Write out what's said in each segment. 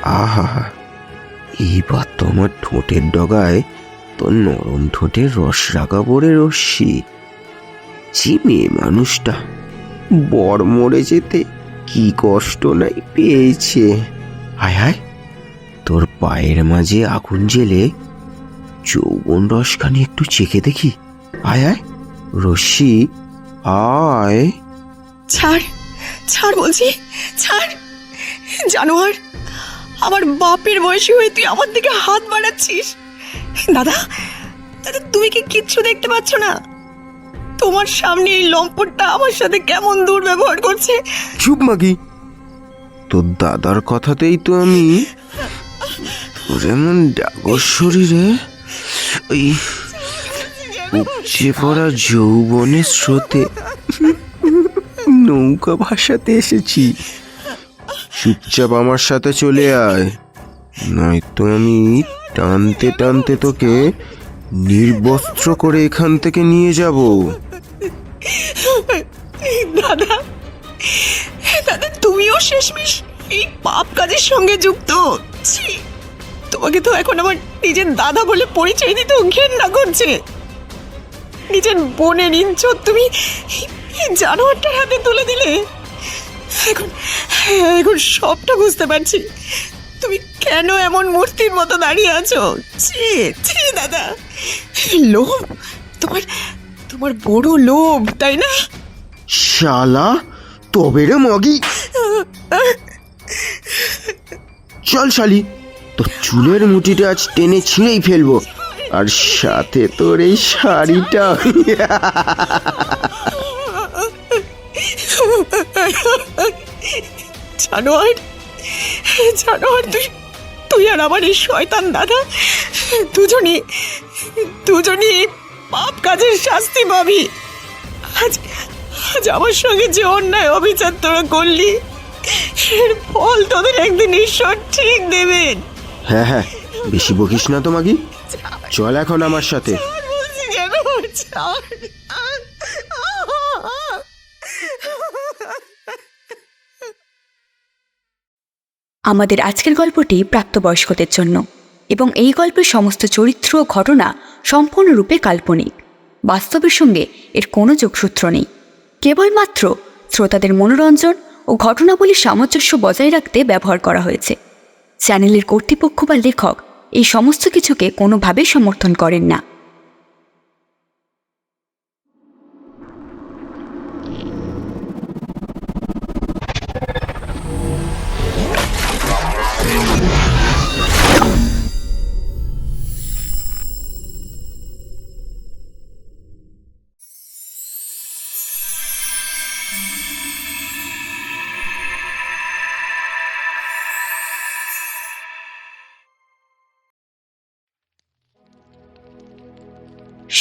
আহা, এইবার তো আমার ঠোঁটের ডগায় তোর নরম ঠোঁটের রস রাখা পড়ে রশ্মি। যে মেয়ে মানুষটা বর মরে যেতে কি কষ্ট নাই পেয়েছে। হায় হায়, তোর পায়ের মাঝে আগুন জেলে যৌবন রসখানি একটু চেখে দেখি। আয় আয় রশ্মি, আয়। ছাড়, ছাড় বলছি, ছাড়। জানোয়ার, আমার বাপের বয়সী হয়ে তুই আমার দিকে হাত বাড়াচ্ছিস। দাদা, দাদা, তুমি কি কিচ্ছু দেখতে পাচ্ছ না? তোমার সামনে এই লম্পটটা আমার সাথে কেমন দুর্ব্যবহার করছে। চুপ মাগি, তোর দাদার কথাতেই তো আমি তোর এমন ডাগর শরীরে ওই উপচে পড়া যৌবনের স্রোতে নৌকা ভাসাতে এসেছি। চুপচাপ আমার সাথে চলে আয়, নয়তো আমি টানতে টানতে তোকে নির্বস্ত্র করে এখান থেকে নিয়ে যাব। দাদা, দাদা, তুমিও শেষমেশ এই পাপ কাজের সঙ্গে যুক্ত। ছি, তোমাকে তো এখন আমার নিজের দাদা বলে পরিচয় দিতে ঘেন্না করছে। নিজের বোনের ইজ্জত তুমি এই জানোয়ারটার হাতে তুলে দিলে। এখন এখন সবটা বুঝতে পারছি, তুমি কেন এমন মূর্তির মতো দাঁড়িয়ে আছো। ছি ছি দাদা, লোভ, তোমার তোমার বড় লোভ, তাই না? শালা, তবে রে মগি। চল শালি, তোর চুলের মুঠিটা আজ টেনে ছিঁড়েই ফেলবো, আর সাথে তোর এই শাড়িটা। জানোয়ার, জানোয়ার, তুই আর আমার এই শয়তান দাদা দুজনই পাপ কাজের শাস্তি পাবি। আজ আজ আমার সঙ্গে যে অন্যায় অবিচার তোরা করলি, এর ফল তোদের একদিন ঈশ্বর ঠিক দেবেন। হ্যাঁ হ্যাঁ, বেশি বকিস না তো মাগি, চল এখন আমার সাথে। আমাদের আজকের গল্পটি প্রাপ্তবয়স্কদের জন্য, এবং এই গল্পের সমস্ত চরিত্র ও ঘটনা সম্পূর্ণরূপে কাল্পনিক। বাস্তবের সঙ্গে এর কোনো যোগসূত্র নেই। কেবলমাত্র শ্রোতাদের মনোরঞ্জন ও ঘটনাবলীর সামঞ্জস্য বজায় রাখতে ব্যবহার করা হয়েছে। চ্যানেলের কর্তৃপক্ষ বা লেখক এই সমস্ত কিছুকে কোনোভাবেই সমর্থন করেন না।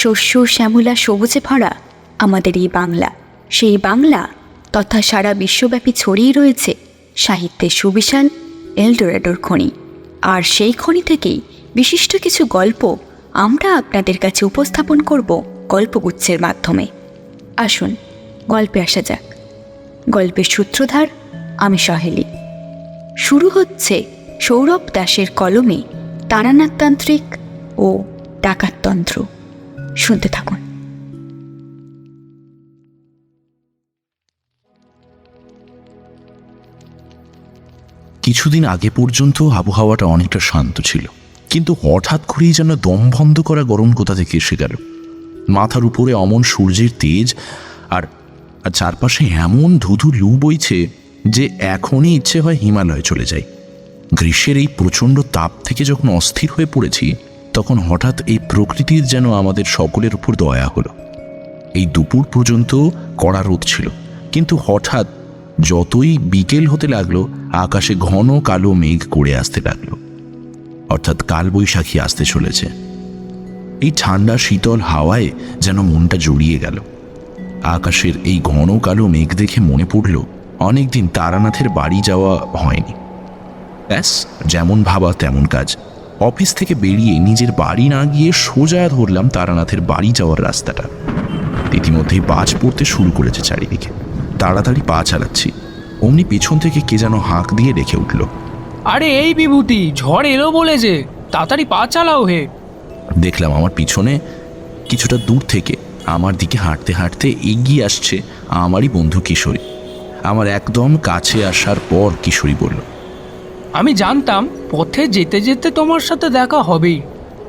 শস্য শ্যামলা সবুজে ভরা আমাদের এই বাংলা, সেই বাংলা তথা সারা বিশ্বব্যাপী ছড়িয়ে রয়েছে সাহিত্যের সুবিশাল এলডোরাডোর খনি। আর সেই খনি থেকেই বিশিষ্ট কিছু গল্প আমরা আপনাদের কাছে উপস্থাপন করব গল্পগুচ্ছের মাধ্যমে। আসুন গল্পে আসা যাক। গল্পের সূত্রধার আমি সহেলি। শুরু হচ্ছে সৌরভ দাসের কলমে তারানাথতান্ত্রিক ও ডাকাততন্ত্র। শুনতে থাকুন। কিছুদিন আগে পর্যন্ত আবহাওয়াটা অনেকটা শান্ত ছিল, কিন্তু হঠাৎ করেই যেন দম বন্ধ করা গরম কোথা থেকে এসে গেল। মাথার উপরে অমন সূর্যের তেজ, আর চারপাশে এমন ধুধু লু বইছে যে এখনই ইচ্ছে হয় হিমালয়ে চলে যাই। গ্রীষ্মের এই প্রচণ্ড তাপ থেকে যখন অস্থির হয়ে পড়েছি, তখন হঠাৎ এই প্রকৃতির যেন আমাদের সকলের উপর দয়া হলো। এই দুপুর পর্যন্ত কড়া রোদ ছিল, কিন্তু হঠাৎ যতই বিকেল হতে লাগলো, আকাশে ঘন কালো মেঘ করে আসতে লাগলো, অর্থাৎ কালবৈশাখী আসতে চলেছে। এই ঠান্ডা শীতল হাওয়ায় যেন মনটা জড়িয়ে গেল। আকাশের এই ঘন কালো মেঘ দেখে মনে পড়ল অনেকদিন তারানাথের বাড়ি যাওয়া হয়নি। ব্যাস, যেমন ভাবা তেমন কাজ। অফিস থেকে বেরিয়ে নিজের বাড়ি না গিয়ে সোজা ধরলাম তারানাথের বাড়ি যাওয়ার রাস্তাটা। ইতিমধ্যেই বাজ পড়তে শুরু করেছে চারিদিকে। তাড়াতাড়ি পা চালাচ্ছি, অমনি পেছন থেকে কে যেন হাঁক দিয়ে রেখে উঠল। আরে এই বিভূতি, ঝড় এলো বলে যে, তাড়াতাড়ি পা চালাও হে। দেখলাম আমার পিছনে কিছুটা দূর থেকে আমার দিকে হাঁটতে হাঁটতে এগিয়ে আসছে আমারই বন্ধু কিশোরী। আমার একদম কাছে আসার পর কিশোরী বলল, আমি জানতাম পথে যেতে যেতে তোমার সাথে দেখা হবেই।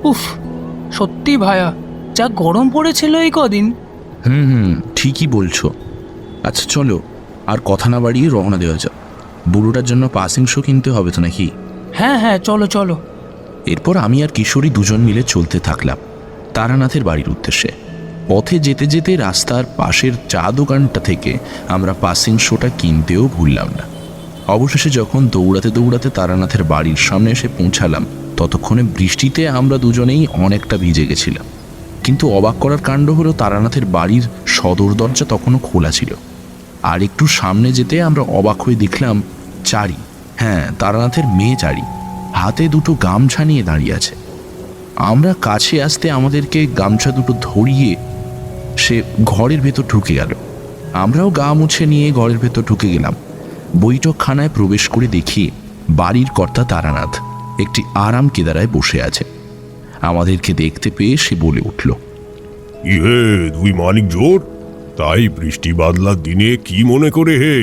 উফ, সত্যি ভায়া, যা গরম পড়েছিল এই কদিন। ঠিকই বলছো। আচ্ছা চলো, আর কথা না বাড়িয়ে রওনা দেওয়া যাক। বুড়োটার জন্য পাসিং শো কিনতে হবে তো নাকি? হ্যাঁ হ্যাঁ, চলো চলো। এরপর আমি আর কিশোরী দুজন মিলে চলতে থাকলাম তারানাথের বাড়ির উদ্দেশ্যে। পথে যেতে যেতে রাস্তার পাশের চা দোকানটা থেকে আমরা পাসিং শোটা কিনতেও ভুললাম না। অবশেষে যখন দৌড়াতে দৌড়াতে তারানাথের বাড়ির সামনে এসে পৌঁছালাম, ততক্ষণে বৃষ্টিতে আমরা দুজনেই অনেকটা ভিজে গেছিলাম। কিন্তু অবাক করার কাণ্ড হলো, তারানাথের বাড়ির সদর দরজা তখনও খোলা ছিল। আর একটু সামনে যেতে আমরা অবাক হয়ে দেখলাম চারি, হ্যাঁ তারানাথের মেয়ে চারি, হাতে দুটো গামছা নিয়ে দাঁড়িয়ে আছে। আমরা কাছে আসতে আমাদেরকে গামছা দুটো ধরিয়ে সে ঘরের ভেতর ঢুকে গেল। আমরাও গা মুছে নিয়ে ঘরের ভেতর ঢুকে গেলাম। বৈঠকখানায় প্রবেশ করে দেখি বাড়ির কর্তা তারানাথ একটি আরাম কেদারায় বসে আছে। আমাদেরকে দেখতে পেয়ে সে বলে উঠল, ইহে দুই মানিক জোর, তাই বৃষ্টি বাদলার দিনে কি মনে করে হে?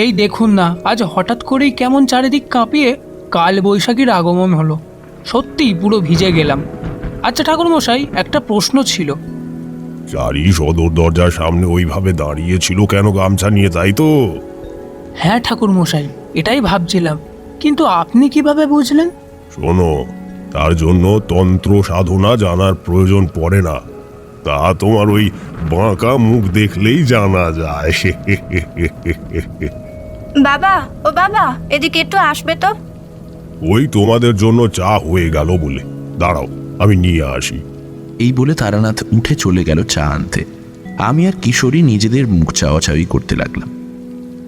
এই দেখুন না, আজ হঠাৎ করেই কেমন চারিদিক কাঁপিয়ে কাল বৈশাখীর আগমন হলো। সত্যি পুরো ভিজে গেলাম। আচ্ছা ঠাকুরমশাই, একটা প্রশ্ন ছিল। চারি সদর দরজার সামনে ওইভাবে দাঁড়িয়েছিল কেন গামছা নিয়ে, তাই তো? হ্যাঁ ঠাকুরমশাই, এটাই ভাবছিলাম, কিন্তু আপনি কিভাবে বুঝলেন? শোনো, তার জন্য তন্ত্র সাধনা জানার প্রয়োজন পড়ে না, তা তোমার ওই বাঁকা মুখ দেখলেই জানা যায়। বাবা, ও বাবা, এদিকে একটু আসবে তো। ওই তোমাদের জন্য চা হয়ে গেল বলে, দাঁড়াও আমি নিয়ে আসি। এই বলে তারানাথ উঠে চলে গেল চা আনতে। আমি আর কিশোরী নিজেদের মুখ চাওয়াচাওয়ি করতে লাগলাম।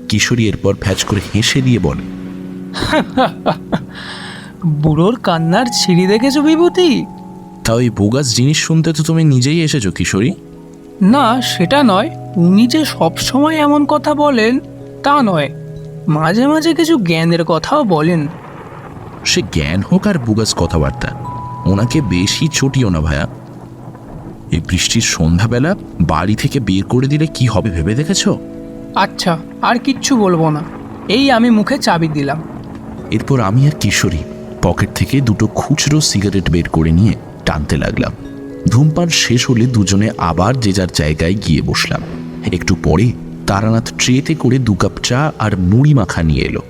কিশোরী এরপর ফ্যাচ করে হেসে দিয়ে বলে, বুড়োর কান্নার ছিঁড়ি দেখেছো বিভূতি? তা ওই বোগাস জিনিস শুনতে তো তুমি নিজেই এসেছো কিশোরী। না, সেটা নয়। উনি যে সবসময় এমন কথা বলেন তা নয়, মাঝে মাঝে কিছু জ্ঞানের কথাও বলেন। সে জ্ঞান হোক আর বোগাস কথাবার্তা, ওনাকে বেশি ছুটিও না ভায়া। এই বৃষ্টির সন্ধ্যাবেলা বাড়ি থেকে বের করে দিলে কি হবে ভেবে দেখেছো? আচ্ছা, আর কিচ্ছু বলবো না, এই আমি মুখে চাবি দিলাম। এরপর আমি আর কিশোরী পকেট থেকে দুটো খুচরো সিগারেট বের করে নিয়ে টানতে লাগলাম। ধূমপান শেষ হলে দুজনে আবার যে যার জায়গায় গিয়ে বসলাম। একটু পরে তারানাথ ট্রেতে করে 2 কাপ চা আর মুড়ি মাখা নিয়ে এলো।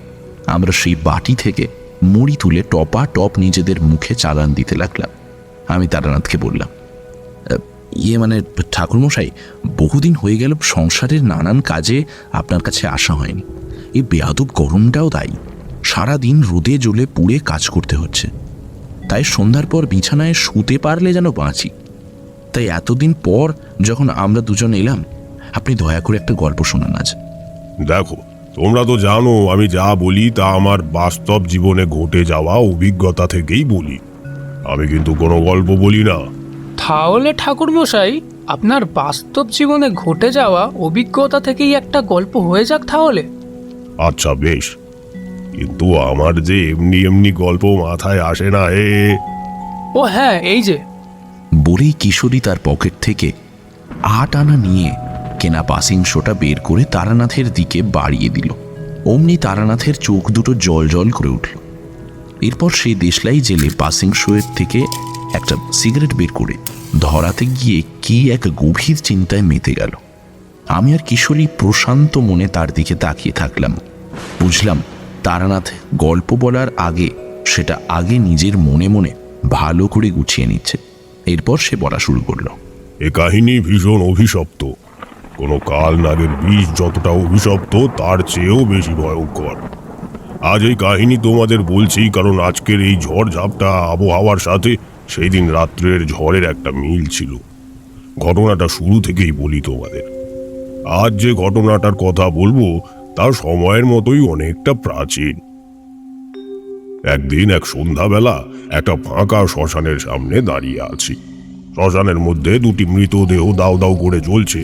আমরা সেই বাটি থেকে মুড়ি তুলে টপা টপ নিজেদের মুখে চালান দিতে লাগলাম। আমি তারানাথকে বললাম, মানে ঠাকুরমশাই, বহুদিন হয়ে গেল সংসারের নানান কাজে আপনার কাছে আসা হয়নি। এই বেয়াদব গরমটাও দায়ী, সারাদিন রোদে জ্বলে পুড়ে কাজ করতে হচ্ছে। তাই সন্ধ্যার পর বিছানায় শুতে পারলে যেন বাঁচি। তাই এতদিন পর যখন আমরা দুজন এলাম, আপনি দয়া করে একটা গল্প শোনান আজ। দেখো, তোমরা তো জানো আমি যা বলি তা আমার বাস্তব জীবনে ঘটে যাওয়া অভিজ্ঞতা থেকেই বলি। আমি কিন্তু কোনো গল্প বলি না। তাহলে ঠাকুরমশাই, আপনার বাস্তব জীবনে ঘটে যাওয়া অভিজ্ঞতা থেকেই একটা গল্প হয়ে যাক তাহলে। আচ্ছা বেশ, কিন্তু আমার যে এমনি এমনি গল্প মাথায় আসে না হে। ও হ্যাঁ, এই যে। বলেই কিশোরী তার পকেট থেকে 8 আনা নিয়ে কেনা পাসিং শোটা বের করে তারানাথের দিকে বাড়িয়ে দিল। অমনি তারানাথের চোখ দুটো জল জল করে উঠল। এরপর সেই দেশলাই জেলে পাসিং শোয়ের থেকে একটা সিগারেট বের করে ধরাতে গিয়ে কি এক গভীর চিন্তায় মেতে গেল। আমি আর কিশোরী প্রশান্ত মনে তার দিকে তাকিয়ে থাকলাম। বুঝলাম তারানাথ গল্প বলার আগে সেটা আগে নিজের মনে মনে ভালো করে গুছিয়ে নিচ্ছে। এরপর সে বলা শুরু করলো, এ কাহিনী ভীষণ অভিশপ্ত। কোনো কাল নাগের বিষ যতটা অভিশপ্ত তার চেয়েও বেশি ভয়ঙ্কর। আজ এই কাহিনী তোমাদের বলছি কারণ আজকের এই ঝড় ঝাপটা আবহাওয়ার সাথে সেই দিন রাত্রের ঝড়ের একটা মিল ছিল। ঘটনাটা শুরু থেকেই বলি তোমাদের। আজ যে ঘটনাটার কথা বলবো তা সময়ের মতোই অনেকটা প্রাচীন। একদিন এক সন্ধ্যাবেলা একটা ফাঁকা শ্মশানের সামনে দাঁড়িয়ে আছি। শ্মশানের মধ্যে 2টি মৃতদেহ দাউ দাউ করে জ্বলছে।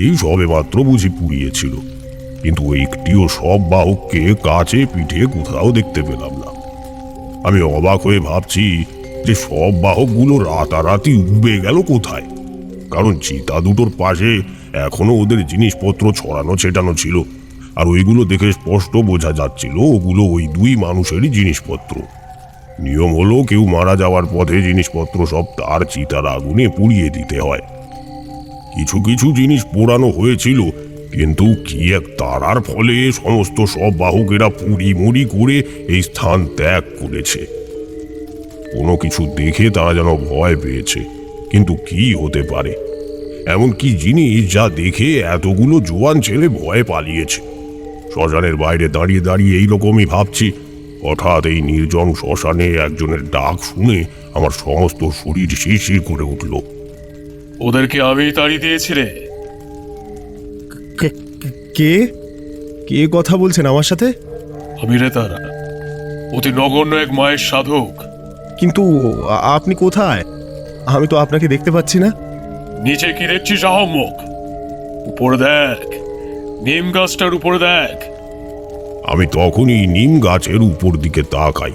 এই সবে মাত্র বুঝি পুড়িয়েছিল। কিন্তু একটিও সব বাহককে কাছে পিঠে কোথাও দেখতে পেলাম না। আমি অবাক হয়ে ভাবছি যে সব বাহকগুলো রাতারাতি উবে গেল কোথায়, কারণ চিতা দুটোর পাশে এখনো ওদের জিনিসপত্র ছড়ানো ছেটানো ছিল, আর ওইগুলো দেখে স্পষ্ট বোঝা যাচ্ছিল ওগুলো ওই দুই মানুষেরই জিনিসপত্র। নিয়ম হলো কেউ মারা যাওয়ার পথে জিনিসপত্র সব তার চিতার আগুনে পুড়িয়ে দিতে হয়। কিছু কিছু জিনিস পোড়ানো হয়েছিল, কিন্তু কি এক তাড়ার ফলে সমস্ত সব বাহকেরা পুড়ি মুড়ি করে এই স্থান ত্যাগ করেছে। কোনো কিছু দেখে তারা যেন ভয় পেয়েছে, কিন্তু কি হতে পারে? এমন কি জিনিস যা দেখে এতগুলো জোয়ান ছেলে ভয়ে পালিয়েছে? শ্মশানের বাইরে দাঁড়িয়ে দাঁড়িয়ে এইরকমই ভাবছি, হঠাৎ এই নির্জন শ্মশানে একজনের ডাক শুনে আমার সমস্ত শরীর শিরশির করে উঠল। ওদেরকে আমি তাড়িয়ে দিয়েছি রে। কে কে কথা বলছেন আমার সাথে? আমি রে তারা, অতি নগণ্য এক মায়ের সাধক। কিন্তু আপনি কোথায়? আমি তো আপনাকে দেখতে পাচ্ছি না। নিচে কি দেখছিস আহম্মক? উপরে দেখ, নিম গাছটার উপরে দেখ। আমি তখনই নিম গাছের উপর দিকে তাকাই,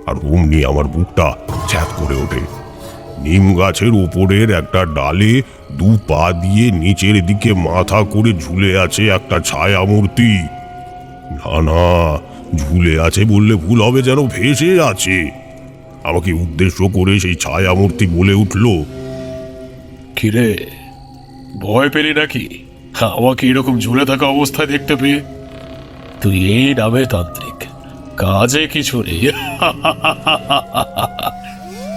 আর অমনি আমার বুকটা ছ্যাঁত করে ওঠে। নিম গাছের উপরের একটা ডালে দু পা দিয়ে নিচের দিকে মাথা করে ঝুলে আছে একটা ছায়া মূর্তি। না না, ঝুলে আছে বললে ভুল হবে, যেন ভেসে আছে। আমাকে উদ্দেশ্য করে সেই ছায়া মূর্তি বলে উঠল, কিরে, ভয় পেলি নাকি আমাকে এরকম ঝুলে থাকা অবস্থায় দেখতে পেয়ে? তুই এই নামে তান্ত্রিক, কাজে কিছু নেই।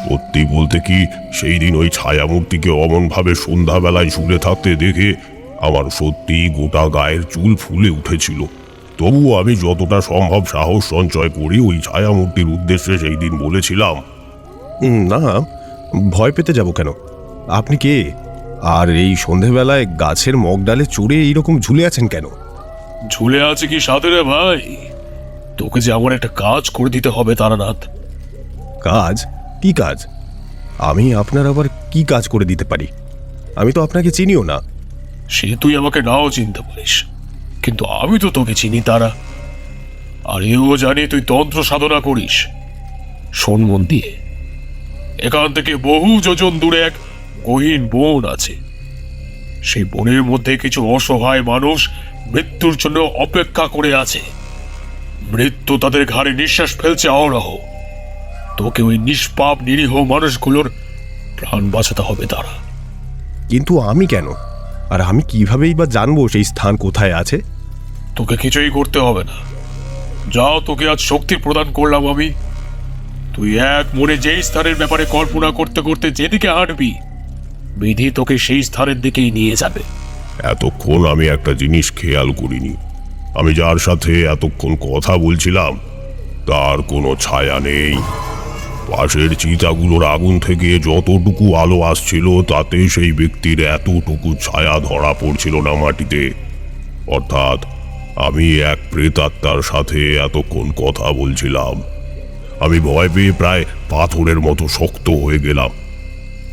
সত্যি বলতে কি, সেই দিন ওই ছায়া মূর্তিকে অমন ভাবে সন্ধ্যাবেলায় ঝুলে থাকতে দেখে আমার সত্যি গোটা গায়ের চুল ফুলে উঠেছিল। তবুও আমি যতটা সম্ভব সাহস সঞ্চয় করে ওই ছায়া মূর্তির উদ্দেশ্যে সেই দিন বলেছিলাম, না, ভয় পেতে যাব কেন? আপনি কে? আর এই সন্ধেবেলায় গাছের মগডালে চড়ে এইরকম ঝুলে আছেন কেন? ঝুলে আছে কি সাথে রে ভাই? তোকে যে আমার একটা কাজ করে দিতে হবে তারানাথ। কাজ? কি কাজ? আমি আপনার আবার কি কাজ করে দিতে পারি? আমি তো আপনাকে চিনিও না। সে তুই আমাকে নাও চিনতে পারিস, কিন্তু আমি তো তোকে চিনি তারা। আর এও জানি তুই তন্ত্র সাধনা করিস। শোন মন দিয়ে, এখান থেকে বহু যোজন দূরে এক গহীন বন আছে। সেই বনের মধ্যে কিছু অসহায় মানুষ মৃত্যুর জন্য অপেক্ষা করে আছে। মৃত্যু তাদের ঘাড়ে নিঃশ্বাস ফেলছে অহরহ। তোকে ওই নিষ্পাপ নিরীহ মানুষগুলোর প্রাণ বাঁচাতে হবে তারা। কিন্তু আমি কেন? আর আমি কিভাবেই বা জানবো সেই স্থান কোথায় আছে? তোকে কিছুই করতে হবে না। যাও, তোকে আজ শক্তি প্রদান করলাম আমি। তুই এক মনে যেই স্থানের ব্যাপারে কল্পনা করতে করতে যেদিকে হাঁটবি, বিধি তোকে সেই স্থানের দিকেই নিয়ে যাবে। এতক্ষণ আমি একটা জিনিস খেয়াল করিনি। আমি যার সাথে এতক্ষণ কথা বলছিলাম তার কোনো ছায়া নেই। পাশের চিতাগুলোর আগুন থেকে যতটুকু আলো আসছিল তাতে সেই ব্যক্তির এতটুকু ছায়া ধরা পড়ছিল না মাটিতে। অর্থাৎ আমি এক প্রেতাত্মার সাথে এতক্ষণ কথা বলছিলাম। আমি ভয় পেয়ে প্রায় পাথরের মতো শক্ত হয়ে গেলাম।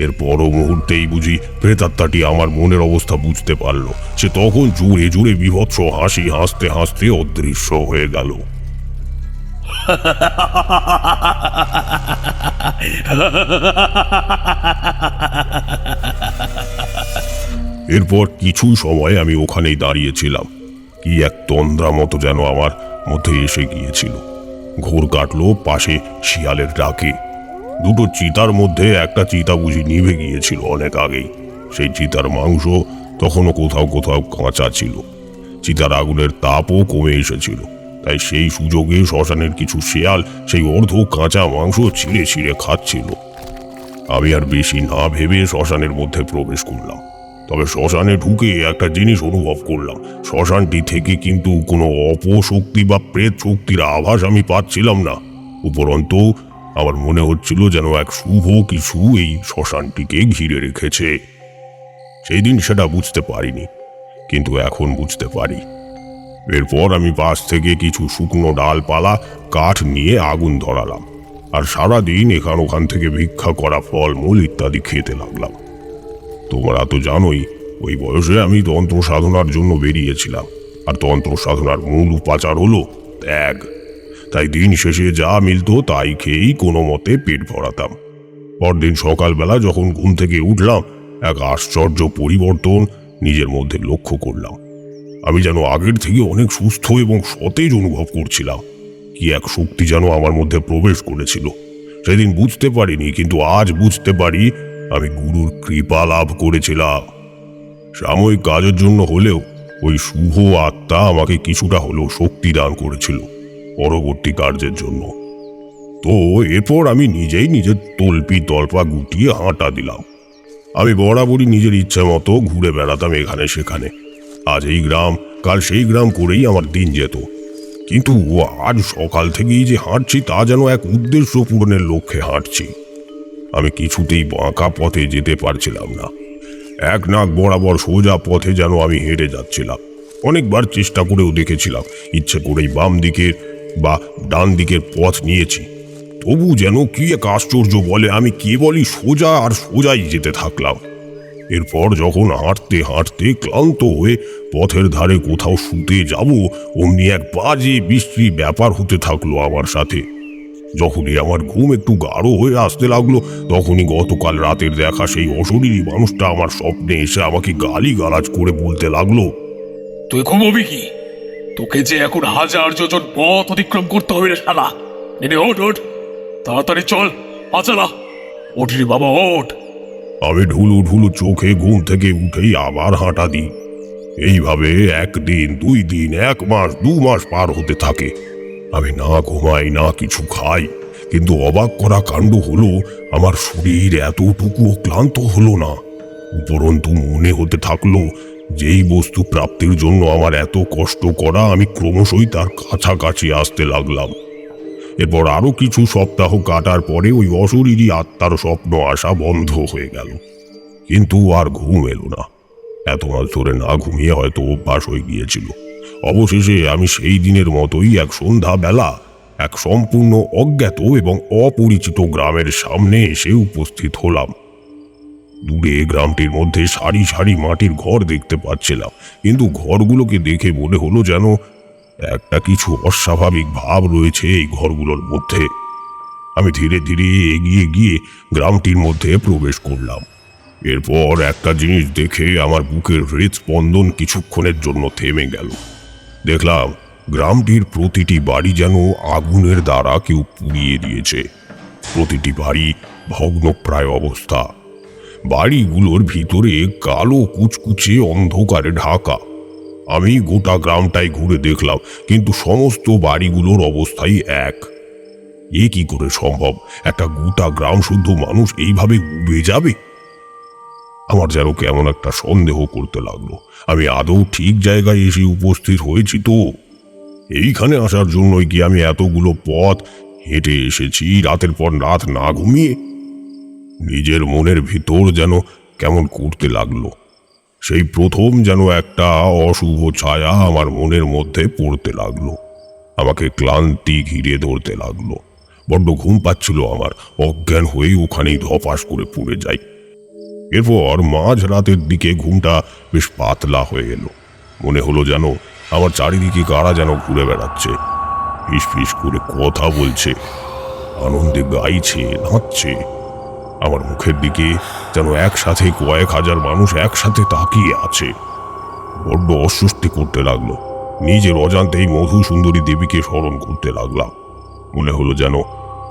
এর পর মুহূর্তেই বুঝি প্রেতাত্মাটি আমার মনের অবস্থা বুঝতে পারল। সে তখন জোরে জোরে বীভৎস হাসি হাসতে হাসতে অদৃশ্য হয়ে গেল। এরপর কিছু সময় আমি ওখানেই দাঁড়িয়েছিলাম। কি এক তন্দ্রা মতো যেন আমার মধ্যে এসে গিয়েছিল। ঘোর কাটলো পাশে শিয়ালের ডাকে। দুটো চিতার মধ্যে একটা চিতা বুঝি নিভে গিয়েছিল অনেক আগেই। সেই চিতার মাংস তখনও কোথাও কোথাও কাঁচা ছিল। চিতার আগুনের তাপও কমে এসেছিল, তাই সেই সুযোগে শ্মশানের কিছু শেয়াল সেই অর্ধ কাঁচা মাংস ছিঁড়ে ছিঁড়ে খাচ্ছিল। আমি আর বেশি না ভেবে শ্মশানের মধ্যে প্রবেশ করলাম। তবে শ্মশানে ঢুকে একটা জিনিস অনুভব করলাম। শ্মশানটি থেকে কিন্তু কোনো অপশক্তি বা প্রেত শক্তির আভাস আমি পাচ্ছিলাম না। উপরন্তু আমার মনে হচ্ছিল যেন এক শুভ কিছু এই শ্মশানটিকে ঘিরে রেখেছে। সেই দিন সেটা বুঝতে পারিনি, কিন্তু এখন বুঝতে পারি। এরপর আমি পাশ থেকে কিছু শুকনো ডালপালা কাঠ নিয়ে আগুন ধরালাম, আর সারাদিন এখান ওখান থেকে ভিক্ষা করা ফলমূল ইত্যাদি খেতে লাগলাম। তোমরা তো জানোই ওই বয়সে আমি তন্ত্র সাধনার জন্য বেরিয়েছিলাম। আর তন্ত্র সাধনার মূল উপাচার হলো ত্যাগ। তাই দিন শেষে যা মিলতো তাই খেয়েই কোনো মতে পেট ভরাতাম। পরদিন সকালবেলা যখন ঘুম থেকে উঠলাম, এক আশ্চর্য পরিবর্তন নিজের মধ্যে লক্ষ্য করলাম। আমি যেন আগের থেকে অনেক সুস্থ এবং সতেজ অনুভব করছিলাম। কি এক শক্তি যেন আমার মধ্যে প্রবেশ করেছিল। সেদিন বুঝতে পারিনি, কিন্তু আজ বুঝতে পারি আমি গুরুর কৃপা লাভ করেছিলাম। সাময়িক কাজের জন্য হলেও ওই শুভ আত্মা আমাকে কিছুটা হলেও শক্তি দান করেছিল পরবর্তী কার্যের জন্য। তো এরপর আমি নিজেই নিজের তল্পি তল্পা গুটিয়ে হাঁটা দিলাম। আমি বরাবরই নিজের ইচ্ছা মতো ঘুরে বেড়াতাম এখানে সেখানে। আজ এই গ্রাম, কাল সেই গ্রাম করেই আমার দিন যেত। কিন্তু আজ সকাল থেকেই যে হাঁটছি তা যেন এক উদ্দেশ্য পূরণের লক্ষ্যে হাঁটছি। আমি কিছুতেই বাঁকা পথে যেতে পারছিলাম না। এক নাক বরাবর সোজা পথে যেন আমি হেঁটে যাচ্ছিলাম। অনেকবার চেষ্টা করেও দেখেছিলাম, ইচ্ছে করেই বাম দিকের বা ডান দিকের পথ নিয়েছি, তবু যেন কি এক আশ্চর্য বলে আমি কেবলই সোজা আর সোজাই যেতে থাকলাম। এরপর যখন হাঁটতে হাঁটতে ক্লান্ত হয়ে পথের ধারে কোথাও শুতে যাব, অমনি এক বাজে বিশ্রী ব্যাপার হতে থাকলো আমার সাথে। যখনই আমার ঘুম একটু গাঢ় হয়ে আসতে লাগলো, তখনই গতকাল রাতের দেখা সেই অশরীরী মানুষটা আমার স্বপ্নে এসে আমাকে গালিগালাজ করে বলতে লাগলো, তুই ঘুমোবি কি? তোকে যে এখন 1000 যোজন পথ অতিক্রম করতে হবে রে শালা। নে ওঠ ওঠ, তাড়াতাড়ি চল, আচালা ওঠ রে বাবা ওঠ। আমি ঢুলু ঢুলু চোখে ঘুম থেকে উঠেই আবার হাঁটা দিই। এইভাবে 1 দিন 2 দিন 1 মাস 2 মাস পার হতে থাকে। আমি না ঘুমাই না কিছু খাই, কিন্তু অবাক করা কাণ্ড হলো আমার শরীর এতটুকুও ক্লান্ত হলো না। উপরন্তু মনে হতে থাকলো যেই বস্তু প্রাপ্তির জন্য আমার এত কষ্ট করা, আমি ক্রমশই তার কাছাকাছি আসতে লাগলাম। এরপর আরো কিছু সপ্তাহ কাটার পরে ওই অশরীরী আত্মার স্বপ্ন আসা বন্ধ হয়ে গেল, কিন্তু আর ঘুম এলো না। এত মাস ধরে না ঘুমিয়ে হয়তো অভ্যাস হয়ে গিয়েছিল। অবশেষে আমি সেই দিনের মতোই এক সন্ধ্যাবেলা এক সম্পূর্ণ অজ্ঞাত এবং অপরিচিত গ্রামের সামনে এসে উপস্থিত হলাম। দূরে গ্রামটির মধ্যে সারি সারি মাটির ঘর দেখতে পাচ্ছিলাম, কিন্তু ঘরগুলোকে দেখে মনে হলো যেন একটা কিছু অস্বাভাবিক ভাব রয়েছে এই ঘরগুলোর মধ্যে। আমি ধীরে ধীরে এগিয়ে গিয়ে গ্রামটির মধ্যে প্রবেশ করলাম। এরপর একটা জিনিস দেখে আমার বুকের হৃদস্পন্দন কিছুক্ষণের জন্য থেমে গেল। দেখলাম গ্রামটির প্রতিটি বাড়ি যেন আগুনের দ্বারা কেউ পুড়িয়ে দিয়েছে। প্রতিটি বাড়ি ভগ্নপ্রায় অবস্থা। বাড়িগুলোর ভিতরে কালো কুচকুচে অন্ধকারে ঢাকা। আমি গোটা গ্রামটাই ঘুরে দেখলাম, কিন্তু সমস্ত বাড়িগুলোর অবস্থাই এক। এ কি করে সম্ভব? একটা গোটা গ্রাম শুদ্ধ মানুষ এইভাবে ডুবে যাবে? আমার যেন কেমন একটা সন্দেহ করতে লাগলো, আমি আদৌ ঠিক জায়গায় এসে উপস্থিত হয়েছি তো? এইখানে আসার জন্যই কি আমি এতগুলো পথ হেঁটে এসেছি রাতের পর রাত না ঘুমিয়ে? নিজের মনের ভিতর যেন কেমন করতে লাগলো। সেই প্রথম যেন একটা অশুভ ছায়া আমার মনের মধ্যে পড়তে লাগলো। আমাকে ক্লান্তি ঘিরে ধরতে লাগলো। বড্ড ঘুম পাচ্ছিল আমার, অজ্ঞান হয়ে ওখানেই ধপাস করে পড়ে যাই। এরপর মাঝ রাতের দিকে ঘুমটা বেশ পাতলা হয়ে এলো। মনে হলো যেন আমার চারিদিকে কারা যেন ঘুরে বেড়াচ্ছে, ফিস ফিস করে কথা বলছে, আনন্দে গাইছে, নাচছে। আমার মুখের দিকে যেন একসাথে কয়েক হাজার মানুষ একসাথে তাকিয়ে আছে। বড্ড অস্বস্তি করতে লাগলো। নিজের অজান্তেই মধু সুন্দরী দেবীকে স্মরণ করতে লাগলাম। মনে হলো যেন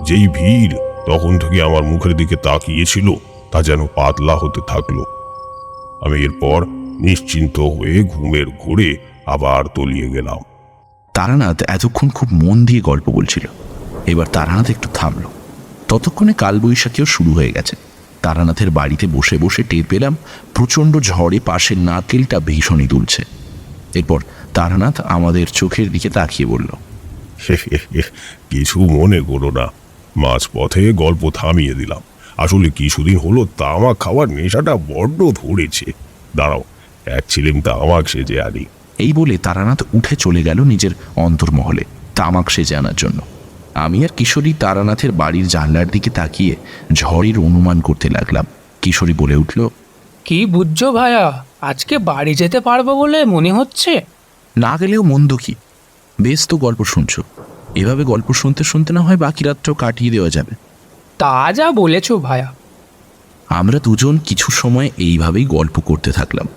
যেই ভিড় তখন থেকে আমার মুখের দিকে তাকিয়েছিল তা যেন পাতলা হতে থাকলো। আমি এরপর নিশ্চিন্ত হয়ে ঘুমের ঘোরে আবার তলিয়ে গেলাম। তারানাথ এতক্ষণ খুব মন দিয়ে গল্প বলছিল। এবার তারানাথ একটু থামল। ততক্ষণে কালবৈশাখীও শুরু হয়ে গেছে। তারানাথের বাড়িতে বসে বসে টের পেলাম প্রচণ্ড ঝড়ে পাশের নারকেলটা ভীষণই দুলছে। এরপর তারানাথ আমাদের চোখের দিকে তাকিয়ে বলল, কিছু মনে করো না, মাঝ পথে গল্প থামিয়ে দিলাম। আসলে কিছুদিন হলো তামাক খাওয়ার নেশাটা বড্ড ধরেছে। দাঁড়াও, এক ছিলেন তামাক সেজে আনি। এই বলে তারানাথ উঠে চলে গেল নিজের অন্তর্মহলে তামাক সেজে আনার জন্য। আমি আর কিশোরী তারানাথের বাড়ির জানলার দিকে তাকিয়ে ঝড়ের অনুমান করতে লাগলাম। কিশোরী বলে উঠল, কি বুঝছো ভাইয়া, আজকে বাড়ি যেতে পারবো বলে মনে হচ্ছে? না গেলেও মন্দ কি, বেশ তো গল্প শুনছো, এভাবে গল্প শুনতে শুনতে না হয় বাকি রাতটাও কাটিয়ে দেওয়া যাবে। তা যা বলেছো ভায়া। আমরা দুজন কিছু সময় এইভাবেই গল্প করতে থাকলাম।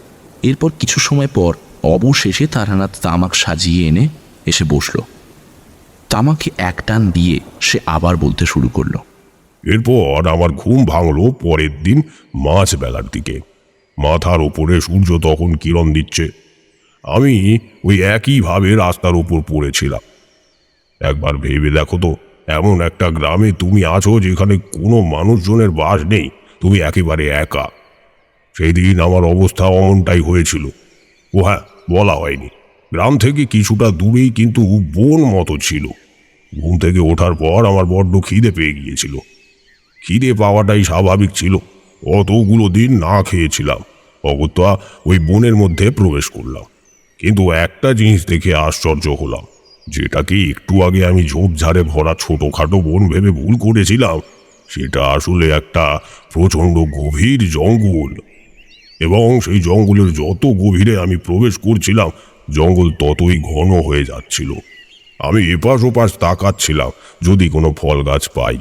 এরপর কিছু সময় পর অবশেষে তারানাথ তামাক সাজিয়ে এনে এসে বসল। তামাকে এক টান দিয়ে সে আবার বলতে শুরু করলো। এরপর আমার ঘুম ভাঙলো পরের দিন মাঝ বেলার দিকে। মাথার ওপরে সূর্য তখন কিরণ দিচ্ছে। আমি ওই একইভাবে রাস্তার উপর পড়েছিলাম। একবার ভেবে দেখো তো, এমন একটা গ্রামে তুমি আছো যেখানে কোনো মানুষজনের বাস নেই, তুমি একেবারে একা। সেই দিন আমার অবস্থা অমনটাই হয়েছিল। ও হ্যাঁ, বলা হয়নি, গ্রাম থেকে কিছুটা দূরেই কিন্তু বন মতো ছিল। ঘুম থেকে ওঠার পর আমার বড্ড খিদে পেয়ে গিয়েছিল। খিদে পাওয়াটাই স্বাভাবিক ছিল, অতগুলো দিন না খেয়েছিলাম। অগত্যা ওই বনের মধ্যে প্রবেশ করলাম। কিন্তু একটা জিনিস দেখে আশ্চর্য হলাম, যেটাকে একটু আগে আমি ঝোপঝাড়ে ভরা ছোটোখাটো বন ভেবে ভুল করেছিলাম, সেটা আসলে একটা প্রচণ্ড গভীর জঙ্গল। এবং সেই জঙ্গলের যত গভীরে আমি প্রবেশ করছিলাম, জঙ্গল ততই ঘন হয়ে যাচ্ছিল। আমি এপাশ ওপাশ তাকাচ্ছিলাম যদি কোনো ফল গাছ পাই,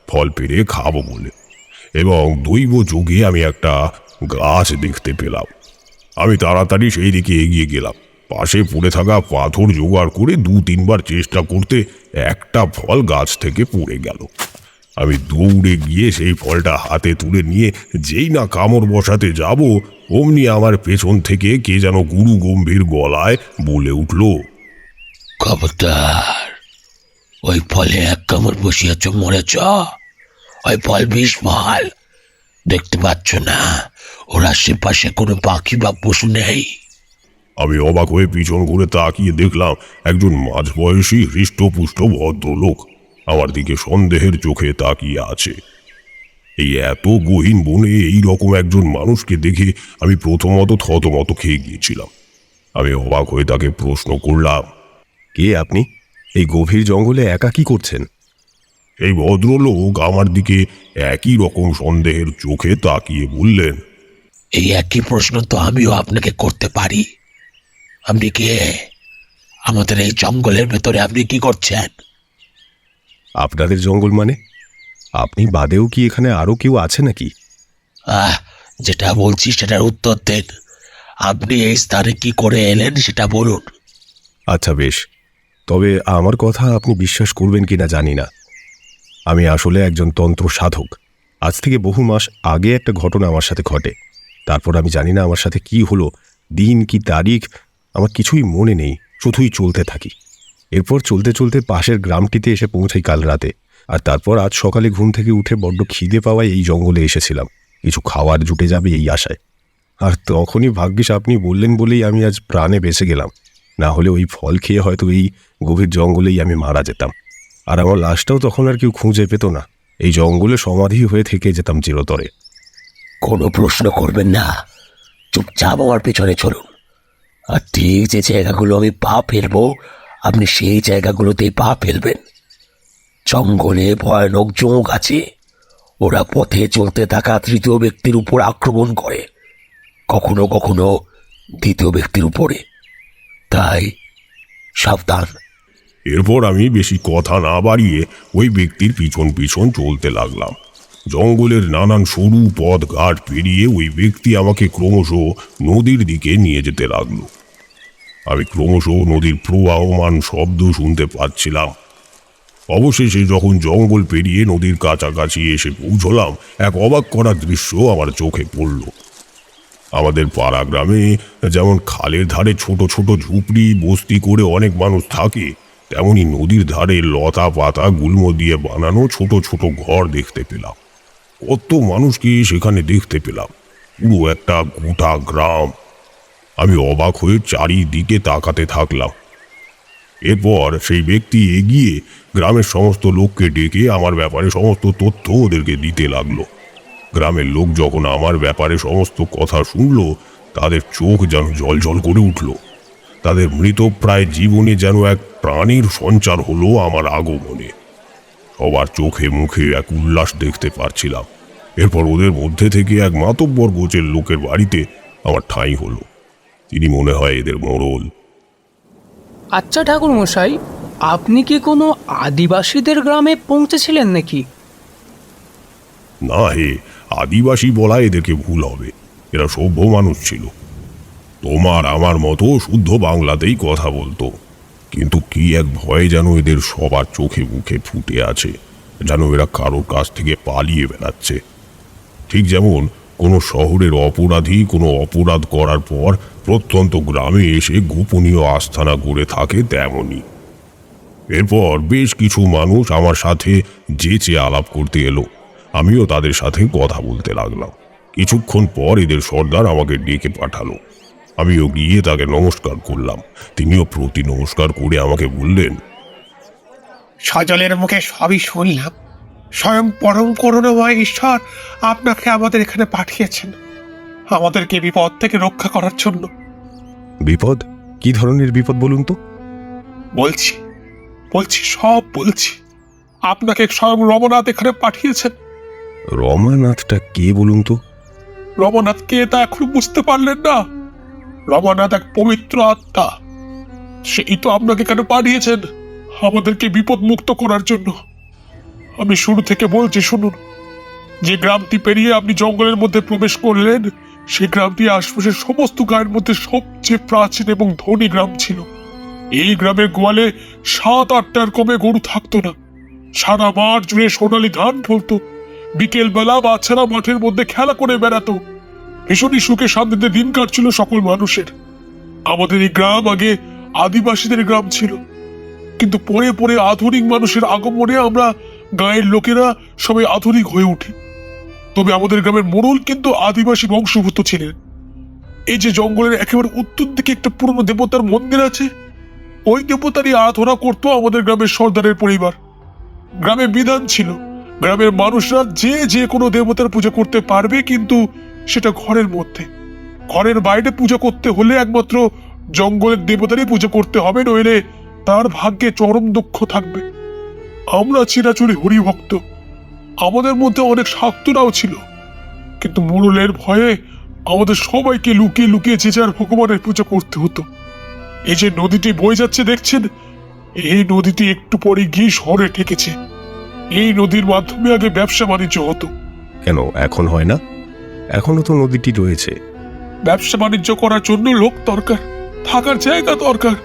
ফল পেড়ে খাবো বলে। এবং দৈব যোগে আমি একটা গাছ দেখতে পেলাম। আমি তাড়াতাড়ি সেই দিকে এগিয়ে গেলাম। পাশে পড়ে থাকা পাথর জোগাড় করে 2-3 বার চেষ্টা করতে একটা ফল গাছ থেকে পড়ে গেল। আমি দৌড়ে গিয়ে সেই ফলটা হাতে তুলে নিয়ে যেই না কামড় বসাতে যাব, অমনি আমার পেছন থেকে কে যেন গুরু গম্ভীর গলায় বলে উঠল, খবরদার, ওই ফলে এক কামড় বসিয়াছ, মরেছ। ওই ফল বিষ ফল, দেখতে পাচ্ছ না ওর আশেপাশে কোনো পাখি বা পশু নেই? আমি অবাক হয়ে পিছন ঘুরে তাকিয়ে দেখলাম একজন মাঝবয়সী হৃষ্টপুষ্ট ভদ্রলোক আমার দিকে সন্দেহের চোখে তাকিয়ে আছে। এই এত গহীন বনে এই রকম একজন মানুষকে দেখে আমি প্রথমত থতমত খেয়ে গিয়েছিলাম। আমি অবাক হয়ে তাকে প্রশ্ন করলাম, কে আপনি? এই গভীর জঙ্গলে একা কি করছেন? এই ভদ্রলোক আমার দিকে একই রকম সন্দেহের চোখে তাকিয়ে বললেন, এই একই প্রশ্ন তো আমিও আপনাকে করতে পারি। আপনি কে? আমাদের এই জঙ্গলের ভেতরে আপনি কি করছেন? আপনাদের জঙ্গল মানে? আপনি বাদেও কি এখানে আরও কেউ আছে নাকি? যেটা বলছি সেটার উত্তর দেন। আপনি এই স্থানে কি করে এলেন সেটা বলুন। আচ্ছা বেশ, তবে আমার কথা আপনি বিশ্বাস করবেন কিনা জানি না। আমি আসলে একজন তন্ত্র সাধক। আজ থেকে বহু মাস আগে একটা ঘটনা আমার সাথে ঘটে। তারপর আমি জানি না আমার সাথে কি হলো, দিন কি তারিখ আমার কিছুই মনে নেই, শুধুই চলতে থাকি। এরপর চলতে চলতে পাশের গ্রামটিতে এসে পৌঁছাই কাল রাতে। আর তারপর আজ সকালে ঘুম থেকে উঠে বড্ড খিদে পাওয়ায় এই জঙ্গলে এসেছিলাম, কিছু খাবার জুটে যাবে এই আশায়। আর তখনই ভাগ্যিস আপনি বললেন বলেই আমি আজ প্রাণে বেঁচে গেলাম। না হলে ওই ফল খেয়ে হয়তো এই গভীর জঙ্গলেই আমি মারা যেতাম। আর আমার লাশটাও তখন আর কেউ খুঁজে পেত না, এই জঙ্গলে সমাধি হয়ে থেকে যেতাম চিরতরে। কোনো প্রশ্ন করবেন না, চুপচাপ আমার পেছনে চলুন। আর ঠিক যে জায়গাগুলো আমি পা ফেলবো, আপনি সেই জায়গাগুলোতেই পা ফেলবেন। জঙ্গলে ভয়ানক জোঁক আছে, ওরা পথে চলতে থাকা তৃতীয় ব্যক্তির উপর আক্রমণ করে, কখনো কখনো দ্বিতীয় ব্যক্তির উপরে, তাই সাবধান। এরপর আমি বেশি কথা না বাড়িয়ে ওই ব্যক্তির পিছন পিছন চলতে লাগলাম। জঙ্গলের নানান সরু পথ ঘাট পেরিয়ে ওই ব্যক্তি আমাকে ক্রমশ নদীর দিকে নিয়ে যেতে লাগলো। আমি ক্রমশ নদীর প্রবাহমান শব্দ শুনতে পাচ্ছিলাম। অবশেষে যখন জঙ্গল পেরিয়ে নদীর কাছাকাছি এসে পৌঁছলাম, এক অবাক করা দৃশ্য আমার চোখে পড়ল। আমাদের পাড়া গ্রামে যেমন খালের ধারে ছোট ছোট ঝুপড়ি বস্তি করে অনেক মানুষ থাকে, তেমনি নদীর ধারে লতা পাতা গুল্ম দিয়ে বানানো ছোট ছোট ঘর দেখতে পেলাম। কত মানুষকে সেখানে দেখতে পেলাম, পুরো একটা গোটা গ্রাম। আমি অবাক হয়ে চারিদিকে তাকাতে থাকলাম। এরপর সেই ব্যক্তি এগিয়ে গ্রামের সমস্ত লোককে ডেকে আমার ব্যাপারে সমস্ত তথ্য ওদেরকে দিতে লাগলো। গ্রামের লোক যখন আমার ব্যাপারে সমস্ত কথা শুনল, তাদের চোখ যেন জলজল করে উঠল। তাদের মৃতপ্রায় জীবনে যেন এক প্রাণীর সঞ্চার হলো আমার আগমনে। সবার চোখে মুখে এক উল্লাস দেখতে পারছিলাম। এরপর ওদের মধ্যে থেকে এক মাতব্বর গোছের লোকের বাড়িতে আমার ঠাঁই হলো। তিনি মনে হয় এদের মোড়ল। আচ্ছা ঠাকুর মশাই, আপনি কি কোনো আদিবাসীদের গ্রামে পৌঁছেছিলেন নাকি? না হে, আদিবাসী বলা এদেরকে ভুল হবে। এরা সভ্য মানুষ ছিল, তোমার আমার মতো শুদ্ধ বাংলাতেই কথা বলতো। কিন্তু কি এক ভয় যেন এদের সবার চোখে মুখে ফুটে আছে, যেন এরা কারোর কাছ থেকে পালিয়ে বেড়াচ্ছে। ঠিক যেমন কোনো শহরের অপরাধী কোনো অপরাধ করার পর প্রত্যন্ত গ্রামে এসে গোপনীয় আস্তানা গড়ে থাকে, তেমনই। এরপর বেশ কিছু মানুষ আমার সাথে যেচে আলাপ করতে এলো। আমিও তাদের সাথে কথা বলতে লাগলাম। কিছুক্ষণ পর এদের সর্দার আমাকে ডেকে পাঠালো। আমিও গিয়ে তাকে নমস্কার করলাম। তিনিও প্রতি নমস্কার করে আমাকে বললেন, সজলের মুখে সবই শুনলাম। স্বয়ং পরম করুণাময় ঈশ্বর আপনাকে আমাদের এখানে পাঠিয়েছেন, আমাদেরকে বিপদ থেকে রক্ষা করার জন্য। বিপদ? কি ধরনের বিপদ বলুন তো? বলছি বলছি সব বলছি। আপনাকে স্বয়ং রমনাথ এখানে পাঠিয়েছেন। রমানাথটা কে বলুন তো? রমনাথ কে তা এখনো বুঝতে পারলেন না? রমনাথ এক পবিত্র আত্মা। সেই তো আপনাকে এখানে পাঠিয়েছেন আমাদেরকে বিপদ মুক্ত করার জন্য। আমি শুরু থেকে বলছি, শুনুন। যে গ্রামটি পেরিয়ে আপনি জঙ্গলের মধ্যে প্রবেশ করলেন, সেই গ্রামটি আশপাশের সমস্ত গায়ের মধ্যে সবচেয়ে প্রাচীন এবং ধনী গ্রাম ছিল। এই গ্রামের গোয়ালে 7-8টার কমে গরু থাকতো না। সারা মাঠ জুড়ে সোনালি ধান ফলতো। বিকেলবেলা বাচ্চারা মাঠের মধ্যে খেলা করে বেড়াতো। ভীষণই সুখে শান্তিতে দিন কাটছিল সকল মানুষের। আমাদের এই গ্রাম আগে আদিবাসীদের গ্রাম ছিল, কিন্তু পরে পরে আধুনিক মানুষের আগমনে আমরা গায়ের লোকেরা সবাই আধুনিক হয়ে উঠি। তবে আমাদের গ্রামের মোড়ল কিন্তু আদিবাসী বংশভূত ছিলেন। এই যে জঙ্গলের একেবারে উত্তর দিকে একটা পুরনো দেবতার মন্দির আছে, ওই দেবতারই আরাধনা করতো আমাদের গ্রামের সর্দারের পরিবার। গ্রামে বিধান ছিল, গ্রামের মানুষরা যে যে কোনো দেবতার পূজা করতে পারবে, কিন্তু সেটা ঘরের মধ্যে। ঘরের বাইরে পূজা করতে হলে একমাত্র জঙ্গলের দেবতারই পূজা করতে হবে, নইলে তার ভাগ্যে চরম দুঃখ থাকবে। আমরা চিরাচুরি হরিভক্ত, আমাদের মধ্যে অনেক শাক্তরাও ছিল, কিন্তু মোড়লের ভয়ে আমাদের সবাইকে লুকিয়ে লুকিয়ে যে যার ভগবানের পূজা করতে হতো। এই যে নদীটি বয়ে যাচ্ছে দেখছেন, এই নদীটি একটু পরে গিয়ে শহরে ঠেকেছে। এই নদীর মাধ্যমে আগে ব্যবসা বাণিজ্য হতো। কেন এখন হয় না? এখনো তো নদীটি রয়েছে। ব্যবসা বাণিজ্য করার জন্য লোক দরকার, থাকার জায়গা দরকার।